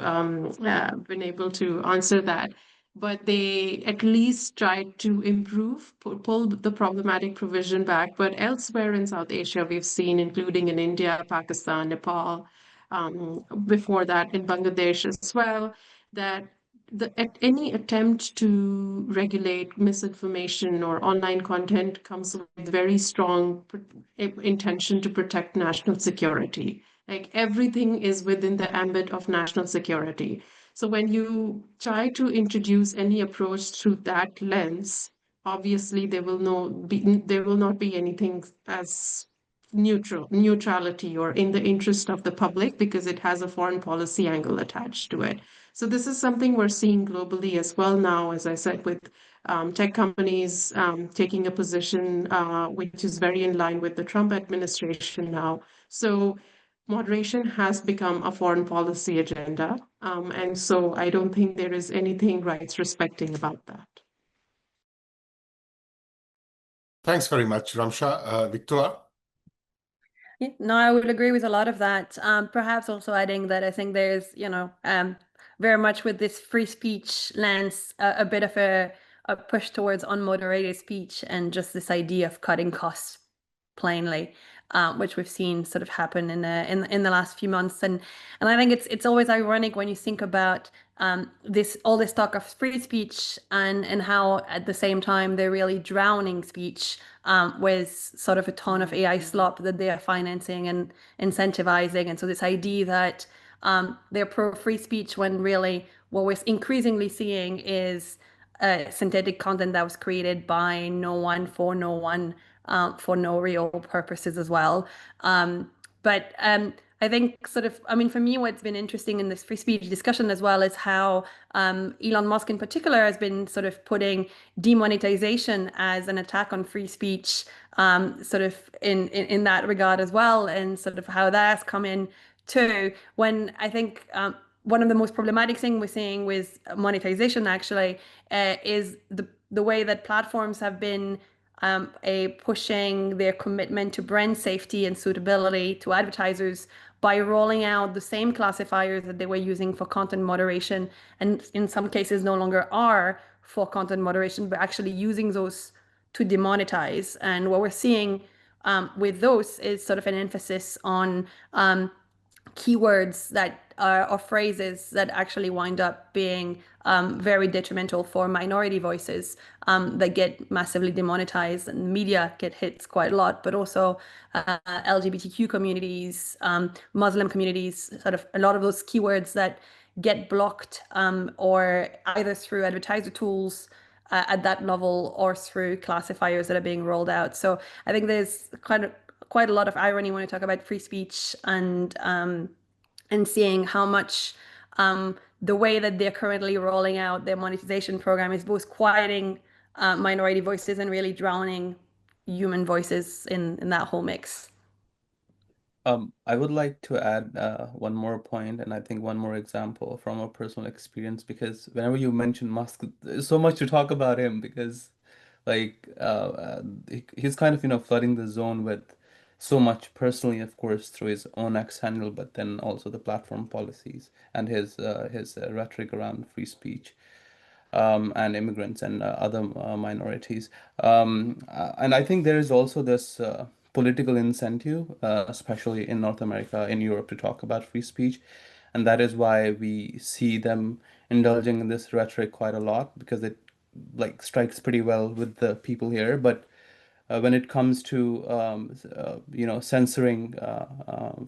been able to answer that. But they at least tried to improve, pull the problematic provision back. But elsewhere in South Asia, we've seen, including in India, Pakistan, Nepal, before that in Bangladesh as well, that any attempt to regulate misinformation or online content comes with very strong intention to protect national security. Like everything is within the ambit of national security. So when you try to introduce any approach through that lens, obviously there will not be anything as neutrality or in the interest of the public because it has a foreign policy angle attached to it. So this is something we're seeing globally as well now, as I said, with tech companies taking a position which is very in line with the Trump administration now. So moderation has become a foreign policy agenda. And so I don't think there is anything rights respecting about that. Thanks very much, Ramsha. Victoire? No, I would agree with a lot of that. Perhaps also adding that I think there's, very much with this free speech lens, a bit of a push towards unmoderated speech and just this idea of cutting costs plainly, which we've seen sort of happen in the last few months. And I think it's always ironic when you think about all this talk of free speech and how at the same time they're really drowning speech with sort of a ton of AI slop that they are financing and incentivizing. And so this idea that they're pro free speech when really what we're increasingly seeing is synthetic content that was created by no one for no one for no real purposes as well. But I think sort of, I mean, for me, what's been interesting in this free speech discussion as well is how Elon Musk in particular has been sort of putting demonetization as an attack on free speech, sort of in that regard as well, and sort of how that has come in too, when I think one of the most problematic things we're seeing with monetization actually is the way that platforms have been pushing their commitment to brand safety and suitability to advertisers by rolling out the same classifiers that they were using for content moderation, and in some cases no longer are for content moderation, but actually using those to demonetize. And what we're seeing with those is sort of an emphasis on keywords that or phrases that actually wind up being very detrimental for minority voices that get massively demonetized, and media get hit quite a lot, but also LGBTQ communities, Muslim communities, sort of a lot of those keywords that get blocked or either through advertiser tools at that level or through classifiers that are being rolled out. So I think there's quite a lot of irony when we talk about free speech and seeing how much the way that they're currently rolling out their monetization program is both quieting minority voices and really drowning human voices in that whole mix. I would like to add one more point, and I think one more example from a personal experience, because whenever you mention Musk, there's so much to talk about him, because like he's kind of flooding the zone with so much personally, of course, through his own X handle, but then also the platform policies and his rhetoric around free speech and immigrants and other minorities. And I think there is also this political incentive, especially in North America, in Europe, to talk about free speech. And that is why we see them indulging in this rhetoric quite a lot, because it like strikes pretty well with the people here. But when it comes to censoring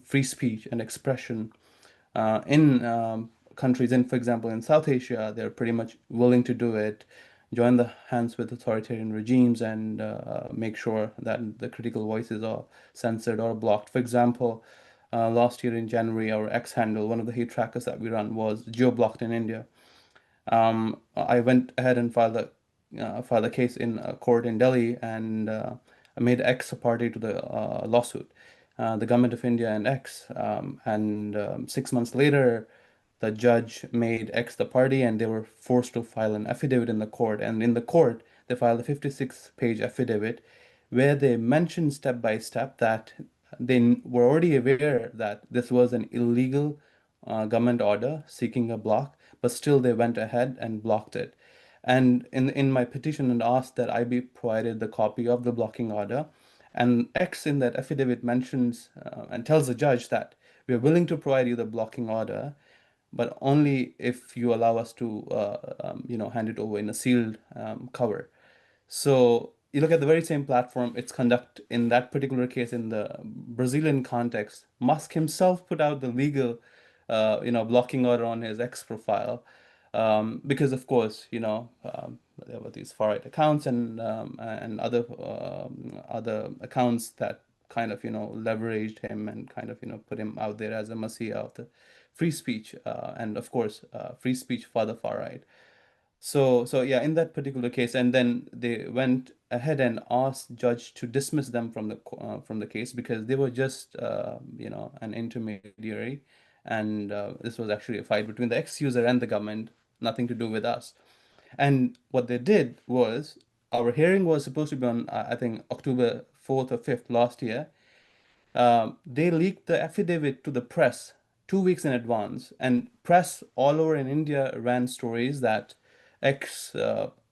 free speech and expression in countries, and for example in South Asia, they're pretty much willing to do it, join the hands with authoritarian regimes, and make sure that the critical voices are censored or blocked. For example, last year in January, our X handle, one of the hate trackers that we run, was geo-blocked in India. I went ahead and filed a case in a court in Delhi, and I made X a party to the lawsuit, the government of India and X. And 6 months later, the judge made X the party, and they were forced to file an affidavit in the court. And in the court, they filed a 56-page affidavit where they mentioned step by step that they were already aware that this was an illegal government order seeking a block, but still they went ahead and blocked it. And in my petition, and asked that I be provided the copy of the blocking order. And X in that affidavit mentions and tells the judge that we are willing to provide you the blocking order, but only if you allow us to hand it over in a sealed cover. So you look at the very same platform, its conduct in that particular case in the Brazilian context. Musk himself put out the legal blocking order on his X profile, because of course there were these far right accounts and other accounts that kind of leveraged him and kind of put him out there as a messiah of the free speech, and of course free speech for the far right. So yeah, in that particular case, and then they went ahead and asked judge to dismiss them from the case, because they were just an intermediary, and this was actually a fight between the X user and the government, nothing to do with us. And what they did was, our hearing was supposed to be on I think October 4th or 5th last year. They leaked the affidavit to the press 2 weeks in advance, and press all over in India ran stories that X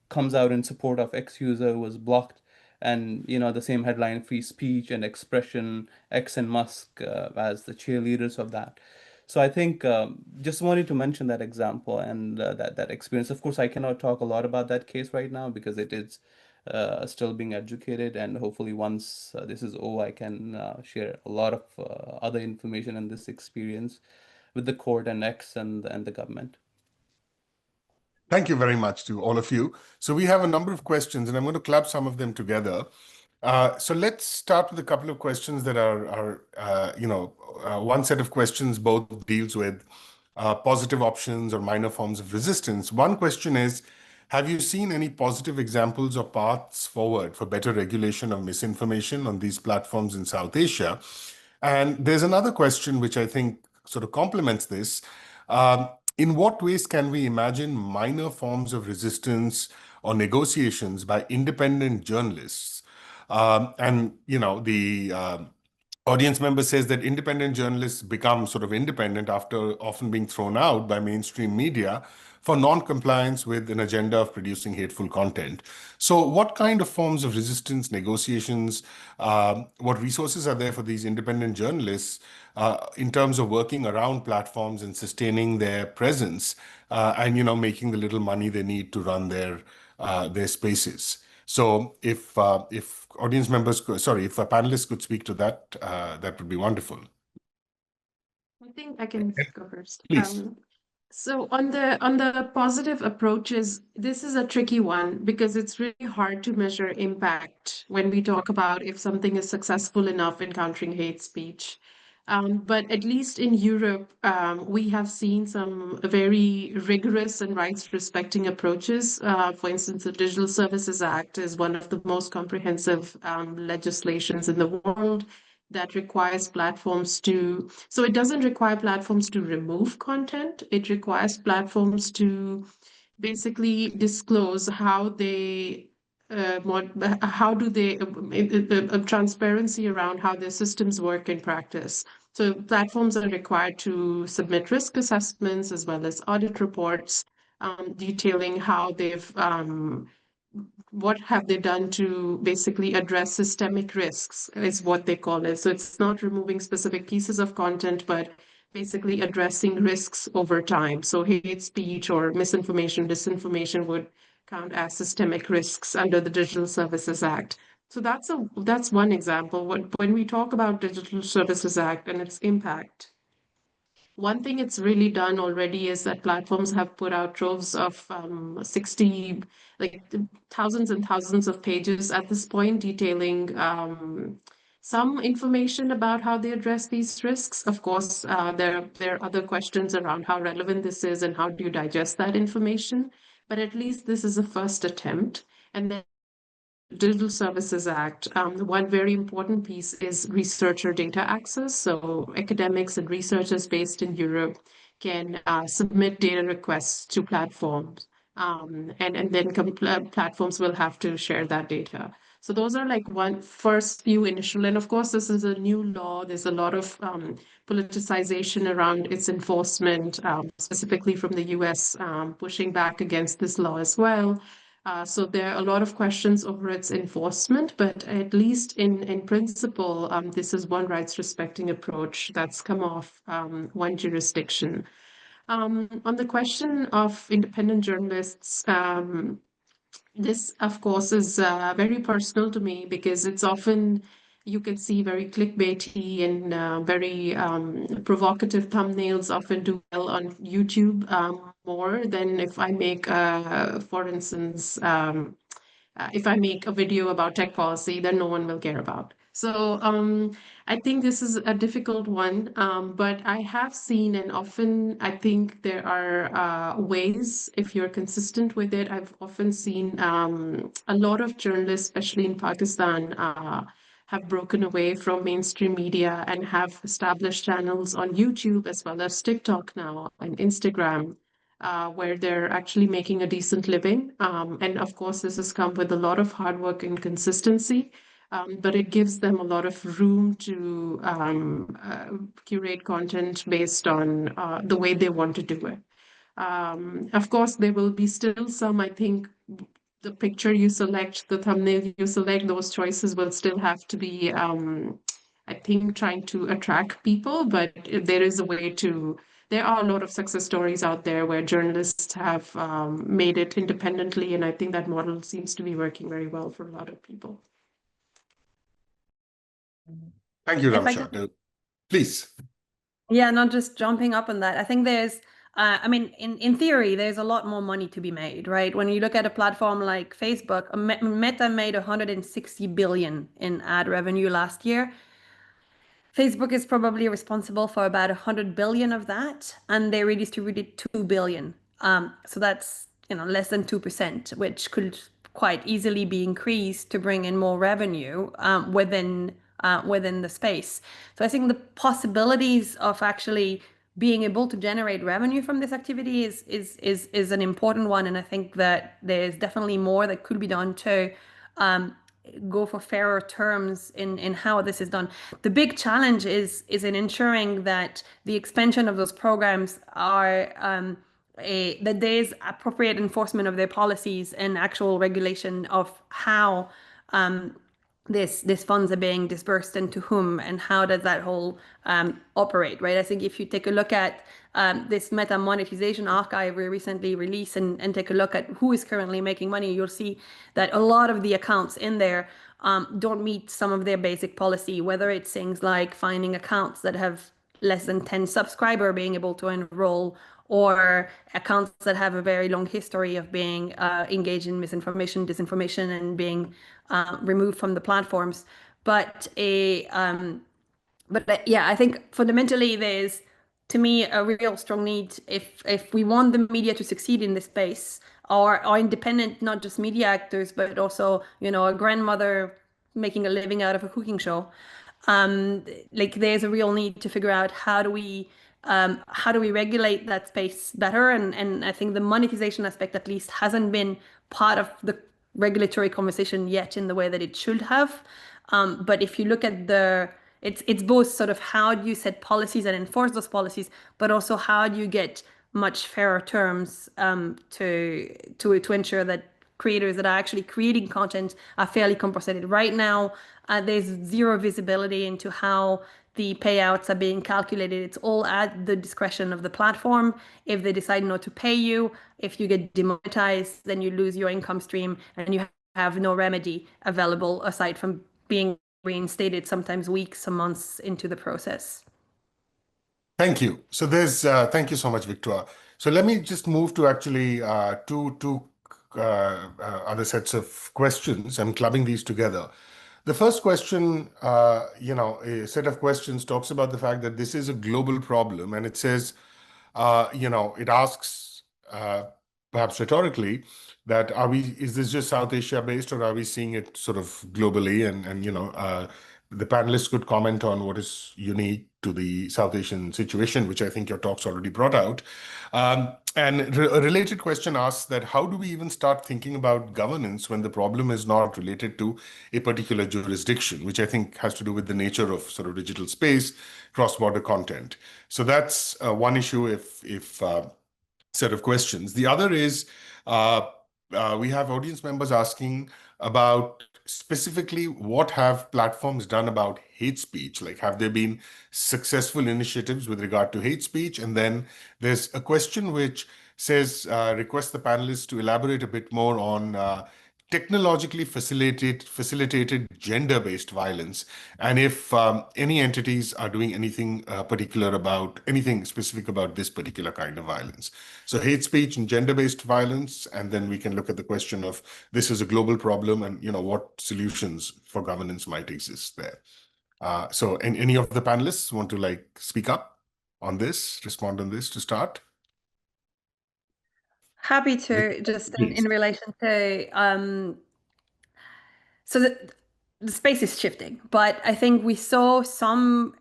comes out in support of X user who was blocked, and the same headline, free speech and expression, X and Musk as the cheerleaders of that. So I think just wanted to mention that example and that experience. Of course, I cannot talk a lot about that case right now because it is still being educated, and hopefully once this is over, I can share a lot of other information and this experience with the court and X and the government. Thank you very much to all of you. So we have a number of questions, and I'm going to club some of them together. So let's start with a couple of questions that are one set of questions both deals with positive options or minor forms of resistance. One question is, have you seen any positive examples or paths forward for better regulation of misinformation on these platforms in South Asia? And there's another question which I think sort of complements this. In what ways can we imagine minor forms of resistance or negotiations by independent journalists? The audience member says that independent journalists become sort of independent after often being thrown out by mainstream media for non-compliance with an agenda of producing hateful content. So what kind of forms of resistance, negotiations, what resources are there for these independent journalists in terms of working around platforms and sustaining their presence and making the little money they need to run their spaces? So if audience members, if panelists could speak to that, that would be wonderful. I think I can go first. Please. So on the positive approaches, this is a tricky one because it's really hard to measure impact when we talk about if something is successful enough in countering hate speech. But at least in Europe, we have seen some very rigorous and rights-respecting approaches. For instance, the Digital Services Act is one of the most comprehensive legislations in the world that requires platforms to, so it doesn't require platforms to remove content. It requires platforms to basically disclose how they transparency around how their systems work in practice. So platforms are required to submit risk assessments as well as audit reports detailing how they've what have they done to basically address systemic risks is what they call it. So it's not removing specific pieces of content, but basically addressing risks over time. So hate speech or misinformation, disinformation would count as systemic risks under the Digital Services Act. So that's one example. When we talk about Digital Services Act and its impact, one thing it's really done already is that platforms have put out troves of 60, like thousands and thousands of pages at this point detailing some information about how they address these risks. Of course, there are other questions around how relevant this is and how do you digest that information. But at least this is a first attempt. And then Digital Services Act, one very important piece is researcher data access. So academics and researchers based in Europe can submit data requests to platforms, and then platforms will have to share that data. So those are like one first few initial, and of course this is a new law. There's a lot of politicization around its enforcement, specifically from the US, pushing back against this law as well. So there are a lot of questions over its enforcement, but at least in principle, this is one rights-respecting approach that's come off one jurisdiction. On the question of independent journalists, this, of course, is very personal to me because it's often, you can see very clickbaity and very provocative thumbnails often do well on YouTube more than if I make, for instance, if I make a video about tech policy, then no one will care about. So I think this is a difficult one, but I have seen, and often I think there are ways, if you're consistent with it, I've often seen a lot of journalists, especially in Pakistan, have broken away from mainstream media and have established channels on YouTube as well as TikTok now and Instagram, where they're actually making a decent living. And of course, this has come with a lot of hard work and consistency. but it gives them a lot of room to curate content based on the way they want to do it. Of course, there will be still some, I think, the picture you select, the thumbnail you select, those choices will still have to be, I think, trying to attract people, but there is a way to, there are a lot of success stories out there where journalists have made it independently, and I think that model seems to be working very well for a lot of people. Thank you, If I Ramsha. Please. Yeah, not just jumping up on that. I think there's, I mean, in theory, there's a lot more money to be made, right? When you look at a platform like Facebook, Meta made 160 billion in ad revenue last year. Facebook is probably responsible for about 100 billion of that, and they redistributed 2 billion. So that's, less than 2%, which could quite easily be increased to bring in more revenue within the space. So I think the possibilities of actually being able to generate revenue from this activity is an important one, and I think that there's definitely more that could be done to go for fairer terms in how this is done. The big challenge is in ensuring that the expansion of those programs are that there is appropriate enforcement of their policies and actual regulation of how these funds are being dispersed and to whom, and how does that whole operate, right? I think if you take a look at this meta monetization archive we recently released and take a look at who is currently making money, you'll see that a lot of the accounts in there don't meet some of their basic policy, whether it's things like finding accounts that have less than 10 subscribers being able to enroll, or accounts that have a very long history of being engaged in misinformation, disinformation, and being removed from the platforms. But yeah, I think fundamentally there's, to me, a real strong need if we want the media to succeed in this space, or independent, not just media actors, but also, a grandmother making a living out of a cooking show. Like there's a real need to figure out how do we regulate that space better, and I think the monetization aspect at least hasn't been part of the regulatory conversation yet in the way that it should have. But if you look at it's both sort of how do you set policies and enforce those policies, but also how do you get much fairer terms to ensure that creators that are actually creating content are fairly compensated. Right now, there's zero visibility into how the payouts are being calculated. It's all at the discretion of the platform. If they decide not to pay you, if you get demonetized, then you lose your income stream and you have no remedy available aside from being reinstated sometimes weeks or months into the process. Thank you. So thank you so much, Victoire. So let me just move to actually two other sets of questions. I'm clubbing these together. The first question, a set of questions talks about the fact that this is a global problem, and it says, it asks, perhaps rhetorically, that is this just South Asia based, or are we seeing it sort of globally? And the panelists could comment on what is unique to the South Asian situation, which I think your talks already brought out. And a related question asks that how do we even start thinking about governance when the problem is not related to a particular jurisdiction, which I think has to do with the nature of sort of digital space, cross-border content. So that's one issue, if set of questions. The other is we have audience members asking about specifically what have platforms done about hate speech? Like, have there been successful initiatives with regard to hate speech? And then there's a question which says, request the panelists to elaborate a bit more on technologically facilitated gender-based violence, and if any entities are doing anything anything specific about this particular kind of violence. So hate speech and gender-based violence, and then we can look at the question of this is a global problem, and what solutions for governance might exist there. So any of the panelists want to speak up on this, respond on this to start? Happy to, just in relation to so the space is shifting, but I think we saw some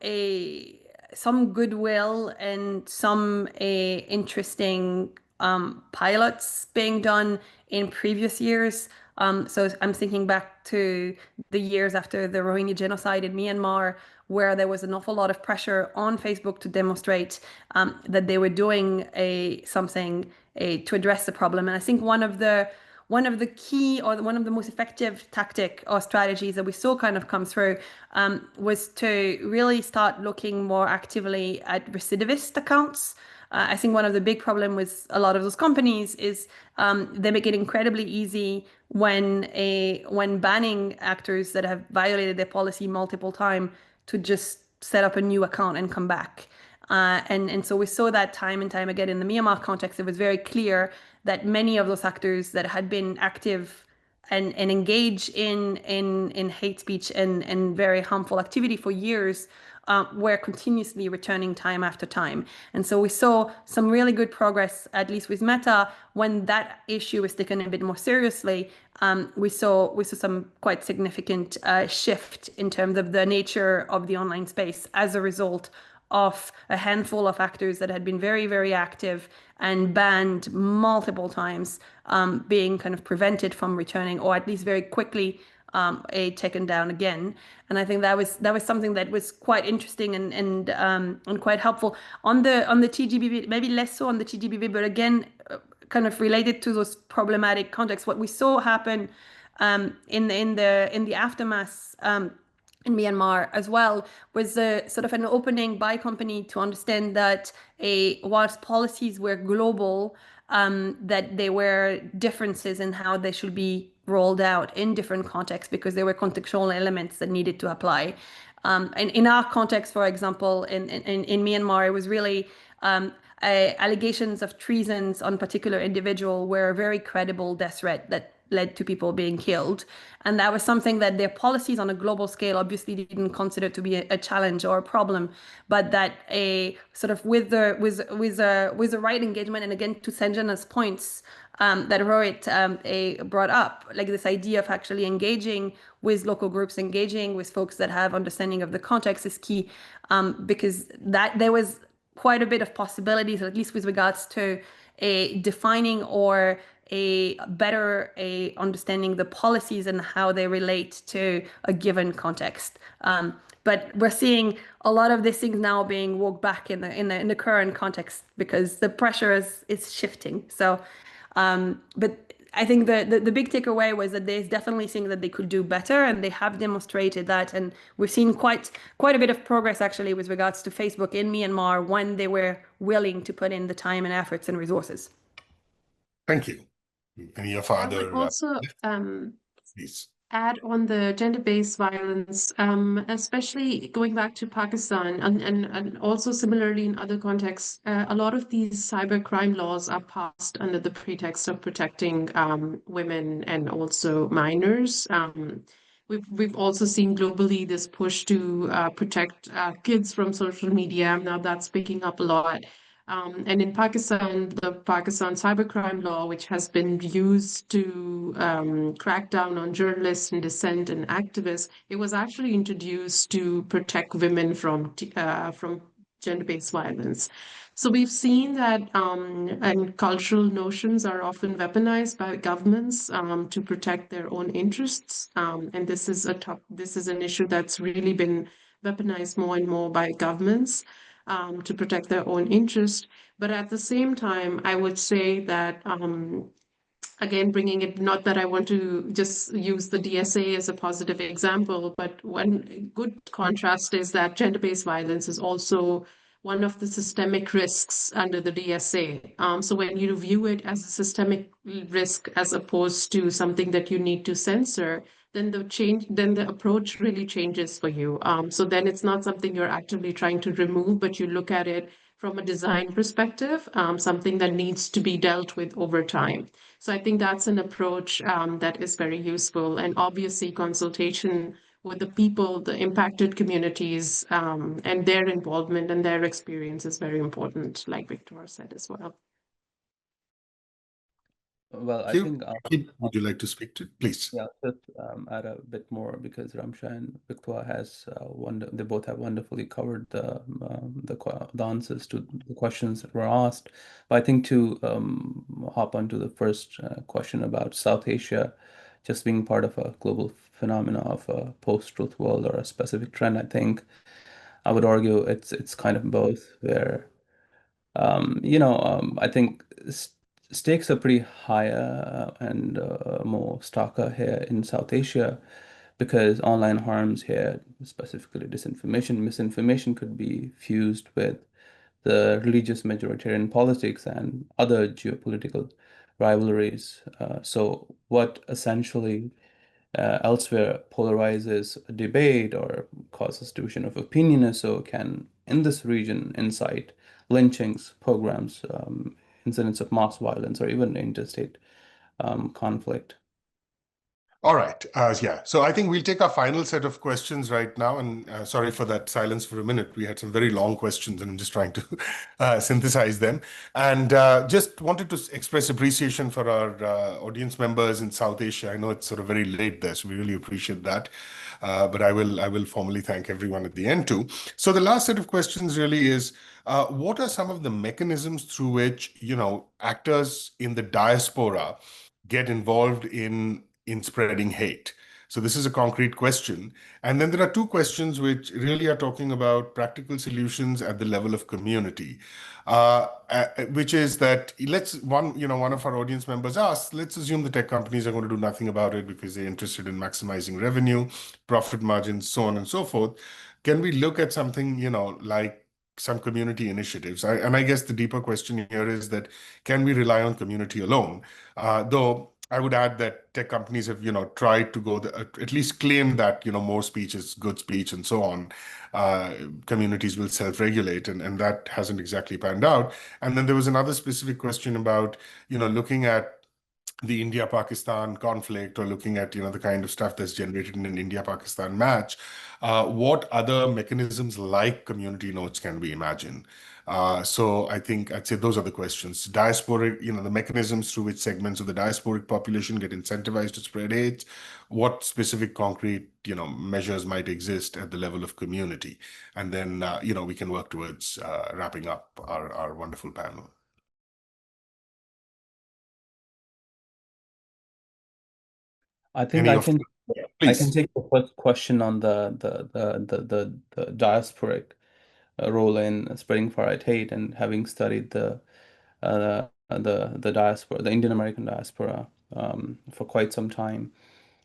goodwill and some interesting pilots being done in previous years So I'm thinking back to the years after the Rohingya genocide in Myanmar, where there was an awful lot of pressure on Facebook to demonstrate that they were doing something to address the problem. And I think one of the key, or one of the most effective tactic or strategies that we saw kind of come through was to really start looking more actively at recidivist accounts. I think one of the big problem with a lot of those companies is they make it incredibly easy when banning actors that have violated their policy multiple times to just set up a new account and come back. And so we saw that time and time again in the Myanmar context. It was very clear that many of those actors that had been active and engaged in hate speech and very harmful activity for years were continuously returning time after time. And so we saw some really good progress, at least with Meta, when that issue was taken a bit more seriously. We saw some quite significant shift in terms of the nature of the online space as a result of a handful of actors that had been very, very active and banned multiple times, being kind of prevented from returning, or at least very quickly taken down again. And I think that was something that was quite interesting and quite helpful on the TGBV, maybe less so on the TGBV, but again, kind of related to those problematic contexts. What we saw happen in the aftermath in Myanmar as well was a sort of an opening by company to understand that whilst policies were global, that there were differences in how they should be rolled out in different contexts because there were contextual elements that needed to apply. And in our context, for example, in Myanmar, it was really allegations of treasons on particular individual were a very credible death threat that led to people being killed. And that was something that their policies on a global scale obviously didn't consider to be a challenge or a problem, but that a sort of with the right engagement, and again to Sanjana's points that Rohit brought up, like this idea of actually engaging with local groups, engaging with folks that have understanding of the context is key, because that there was quite a bit of possibilities, at least with regards to defining or a better understanding the policies and how they relate to a given context. But we're seeing a lot of these things now being walked back in the current context because the pressure is shifting. So, but I think the big takeaway was that there's definitely things that they could do better, and they have demonstrated that. And we've seen quite a bit of progress actually with regards to Facebook in Myanmar when they were willing to put in the time and efforts and resources. Thank you. Any of our other also please add on the gender-based violence, especially going back to Pakistan and also similarly in other contexts, a lot of these cybercrime laws are passed under the pretext of protecting women and also minors. We've also seen globally this push to protect kids from social media. Now that's picking up a lot. And in Pakistan, the Pakistan cybercrime law, which has been used to crack down on journalists and dissent and activists, it was actually introduced to protect women from gender-based violence. So we've seen that and cultural notions are often weaponized by governments to protect their own interests. And this is an issue that's really been weaponized more and more by governments. To protect their own interest. But at the same time, I would say that, again, bringing it, not that I want to just use the DSA as a positive example, but one good contrast is that gender-based violence is also one of the systemic risks under the DSA. So when you view it as a systemic risk as opposed to something that you need to censor, then the approach really changes for you. So then it's not something you're actively trying to remove, but you look at it from a design perspective, something that needs to be dealt with over time. So I think that's an approach that is very useful. And obviously consultation with the people, the impacted communities, and their involvement and their experience is very important, like Victor said as well. Well, I think would you like to speak to, please? Yeah, just add a bit more because Ramsha and Victor has they both have wonderfully covered the answers to the questions that were asked. But I think to hop onto the first question about South Asia, just being part of a global phenomena of a post-truth world or a specific trend. I think I would argue it's kind of both, where I think stakes are pretty higher and more starker here in South Asia, because online harms here, specifically disinformation, misinformation, could be fused with the religious majoritarian politics and other geopolitical rivalries. So what essentially elsewhere polarizes a debate or causes division of opinion, or so can in this region incite lynchings, pogroms, incidents of mass violence, or even interstate conflict. All right. Yeah. So I think we'll take our final set of questions right now. And sorry for that silence for a minute. We had some very long questions, and I'm just trying to synthesize them. And just wanted to express appreciation for our audience members in South Asia. I know it's sort of very late there, so we really appreciate that. But I will formally thank everyone at the end too. So the last set of questions really is, what are some of the mechanisms through which, actors in the diaspora get involved in spreading hate? So this is a concrete question. And then there are two questions which really are talking about practical solutions at the level of community, which is that one of our audience members asked, let's assume the tech companies are going to do nothing about it because they're interested in maximizing revenue, profit margins, so on and so forth. Can we look at something, like some community initiatives? And I guess the deeper question here is that, can we rely on community alone? Though I would add that tech companies have, tried to go at least claim that, more speech is good speech and so on. Communities will self-regulate, and that hasn't exactly panned out. And then there was another specific question about, looking at the India-Pakistan conflict, or looking at, the kind of stuff that's generated in an India-Pakistan match. What other mechanisms like community notes can we imagine? So I think I'd say those are the questions. Diasporic, the mechanisms through which segments of the diasporic population get incentivized to spread hate. What specific concrete, measures might exist at the level of community? And then, we can work towards wrapping up our wonderful panel. I think Any I of can I please. can take the first question on the diasporic role in spreading far-right hate, and having studied the diaspora, the Indian American diaspora, for quite some time.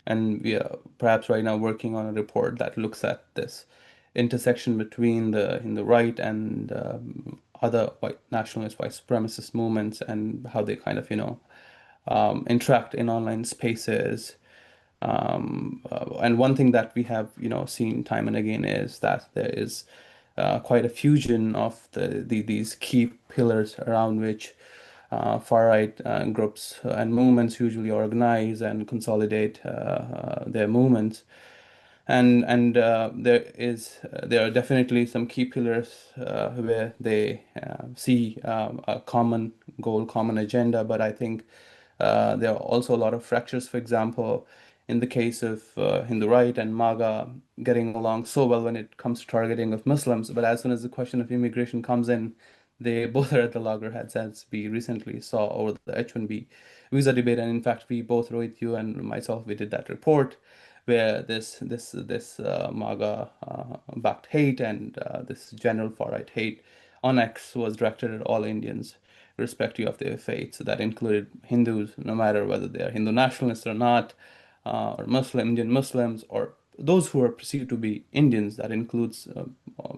And we are perhaps right now working on a report that looks at this intersection between the right and other white nationalist, white supremacist movements, and how they kind of, interact in online spaces. And one thing that we have, seen time and again is that there is quite a fusion of these key pillars around which far-right groups and movements usually organize and consolidate their movements. And there are definitely some key pillars where they see a common goal, common agenda, but I think there are also a lot of fractures. For example, in the case of Hindu right and MAGA getting along so well when it comes to targeting of Muslims, but as soon as the question of immigration comes in, they both are at the loggerheads, as we recently saw over the H-1B visa debate. And in fact, we both, Rohit, you and myself, we did that report where this MAGA backed hate and this general far-right hate on X was directed at all Indians, irrespective of their faith. So that included Hindus, no matter whether they are Hindu nationalists or not, or Indian Muslims, or those who are perceived to be Indians. That includes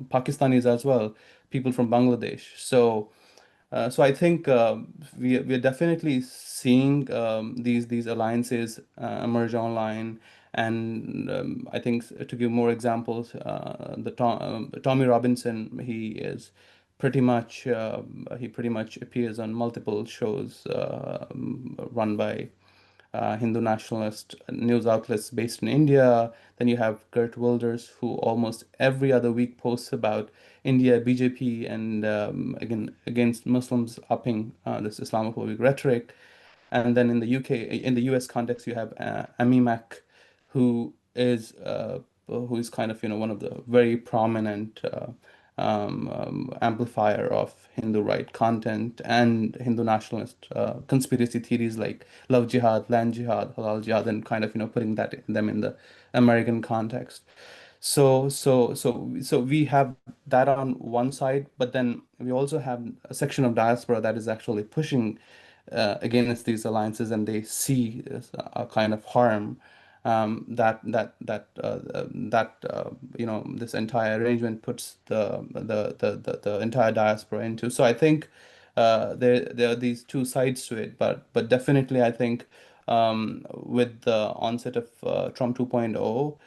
Pakistanis as well, people from Bangladesh. So I think we're definitely seeing these alliances emerge online. And I think, to give more examples, Tommy Robinson, he pretty much appears on multiple shows run by Hindu nationalist news outlets based in India. Then you have Geert Wilders, who almost every other week posts about India, BJP, and again against Muslims upping this Islamophobic rhetoric. And then in the in the US context, you have Amy Mack, who is kind of one of the very prominent amplifier of Hindu right content and Hindu nationalist conspiracy theories like love jihad, land jihad, halal jihad, and kind of putting them in the American context. So we have that on one side, but then we also have a section of diaspora that is actually pushing against these alliances, and they see a kind of harm that this entire arrangement puts the entire diaspora into. So I think there are these two sides to it, but definitely I think with the onset of Trump 2.0,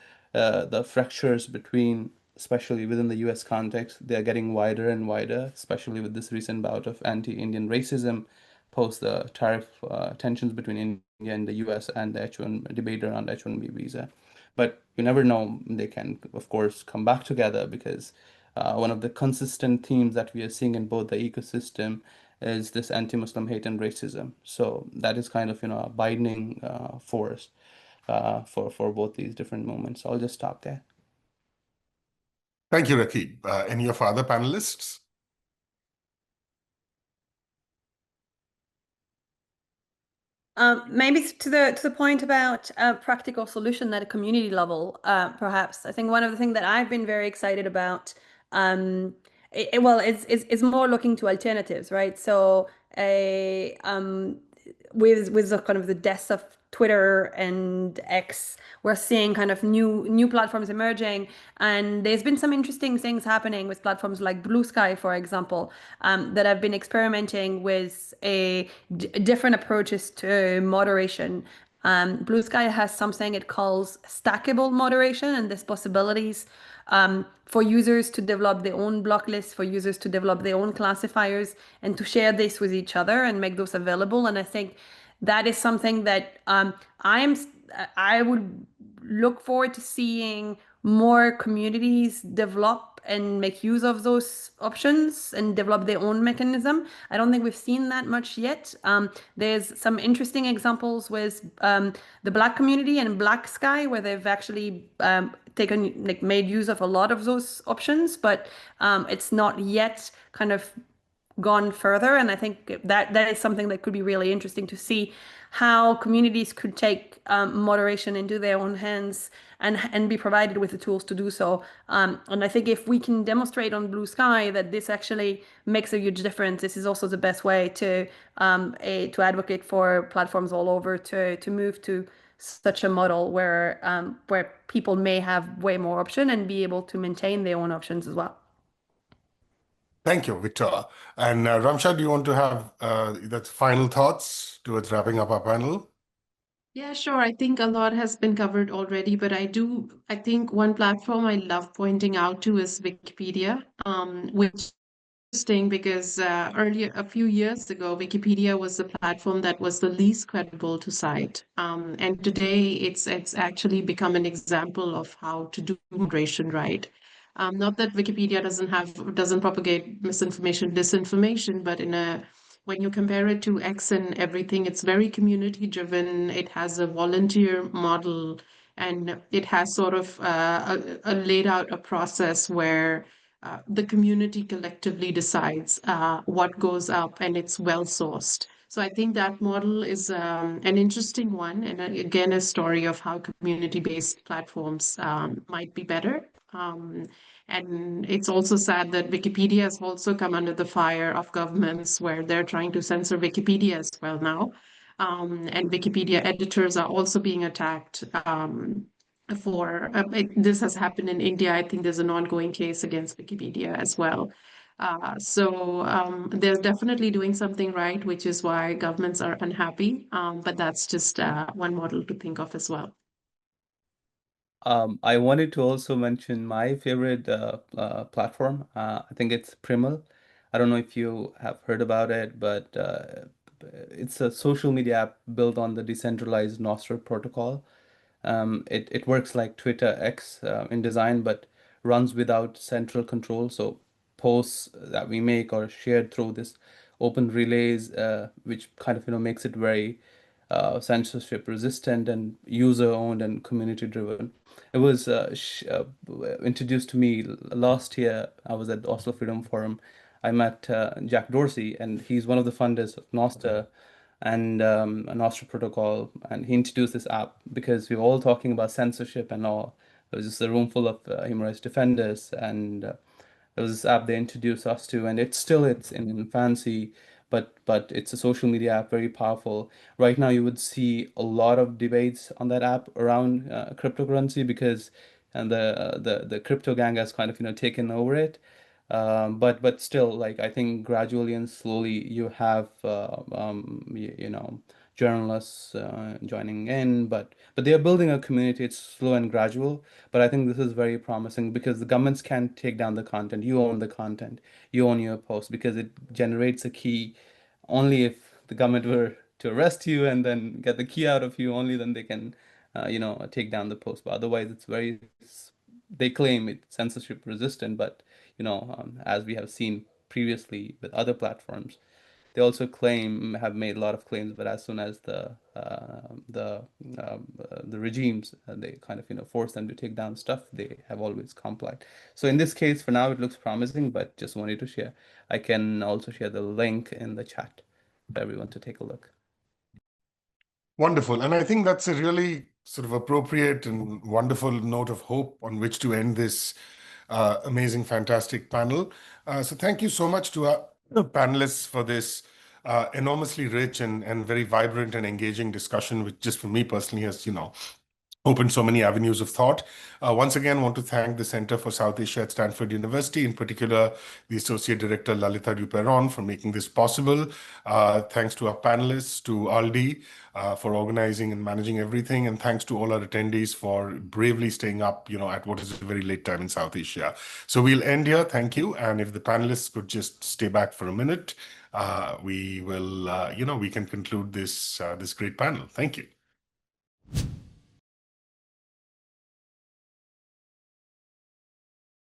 the fractures between, especially within the US context, they are getting wider and wider, especially with this recent bout of anti-Indian racism post the tariff tensions between India and the US and the H1 debate around H1B visa. But you never know, they can, of course, come back together because one of the consistent themes that we are seeing in both the ecosystem is this anti-Muslim hate and racism. So that is kind of, a binding force for both these different movements. So I'll just stop there. Thank you, Rakib. Any of our other panelists? Maybe to the point about a practical solution at a community level, perhaps. I think one of the things that I've been very excited about, it's more looking to alternatives, right? So, with the kind of the deaths of Twitter and X, we're seeing kind of new platforms emerging, and there's been some interesting things happening with platforms like Blue Sky, for example, that have been experimenting with different approaches to moderation. Blue Sky has something it calls stackable moderation, and there's possibilities for users to develop their own block lists, for users to develop their own classifiers, and to share this with each other and make those available. And I think that is something that I would look forward to seeing more communities develop and make use of those options and develop their own mechanism. I don't think we've seen that much yet. There's some interesting examples with the Black community and Black Sky, where they've actually made use of a lot of those options, but it's not yet kind of gone further. And I think that is something that could be really interesting to see how communities could take moderation into their own hands and be provided with the tools to do so. And I think if we can demonstrate on Blue Sky that this actually makes a huge difference, this is also the best way to advocate for platforms all over to move to such a model where people may have way more option and be able to maintain their own options as well. Thank you, Victor. And Ramsha, do you want to have that final thoughts towards wrapping up our panel? Yeah, sure. I think a lot has been covered already, but I think one platform I love pointing out to is Wikipedia, which is interesting because a few years ago, Wikipedia was the platform that was the least credible to cite. And today it's actually become an example of how to do moderation right. Not that Wikipedia doesn't propagate misinformation, disinformation, but when you compare it to X and everything, it's very community driven. It has a volunteer model, and it has sort of laid out a process where the community collectively decides what goes up, and it's well sourced. So I think that model is an interesting one, and again, a story of how community-based platforms might be better. And it's also sad that Wikipedia has also come under the fire of governments where they're trying to censor Wikipedia as well now. And Wikipedia editors are also being attacked this has happened in India. I think there's an ongoing case against Wikipedia as well. So they're definitely doing something right, which is why governments are unhappy. But that's just one model to think of as well. I wanted to also mention my favorite platform. I think it's Primal. I don't know if you have heard about it, but it's a social media app built on the decentralized Nostr protocol. It works like Twitter X in design, but runs without central control. So posts that we make are shared through this open relays, which kind of makes it very censorship resistant and user owned and community driven. It was introduced to me last year. I was at the Oslo Freedom Forum. I met Jack Dorsey, and he's one of the funders of Nostr and Nostr Protocol. And he introduced this app because we were all talking about censorship and all. There was just a room full of human rights defenders, and there was this app they introduced us to, and it's in infancy, but it's a social media app, very powerful. Right now, you would see a lot of debates on that app around cryptocurrency because and the crypto gang has kind of taken over it. But still, like I think gradually and slowly you have journalists joining in, but they are building a community. It's slow and gradual, but I think this is very promising because the governments can't take down the content. You own the content, you own your post because it generates a key. Only if the government were to arrest you and then get the key out of you, only then they can take down the post. But otherwise, they claim it's censorship resistant, but as we have seen previously with other platforms, they also have made a lot of claims, but as soon as the regimes they kind of force them to take down stuff, they have always complied. So in this case, for now, it looks promising, but just wanted to share. I can also share the link in the chat for everyone to take a look. Wonderful. And I think that's a really sort of appropriate and wonderful note of hope on which to end this amazing, fantastic panel. So thank you so much to our panelists for this enormously rich and very vibrant and engaging discussion, which just for me personally has, opened so many avenues of thought. Once again, I want to thank the Center for South Asia at Stanford University, in particular, the Associate Director Lalita Duperon for making this possible. Thanks to our panelists, to Aldi for organizing and managing everything, and thanks to all our attendees for bravely staying up, at what is a very late time in South Asia. So we'll end here. Thank you. And if the panelists could just stay back for a minute, we will, we can conclude this great panel. Thank you.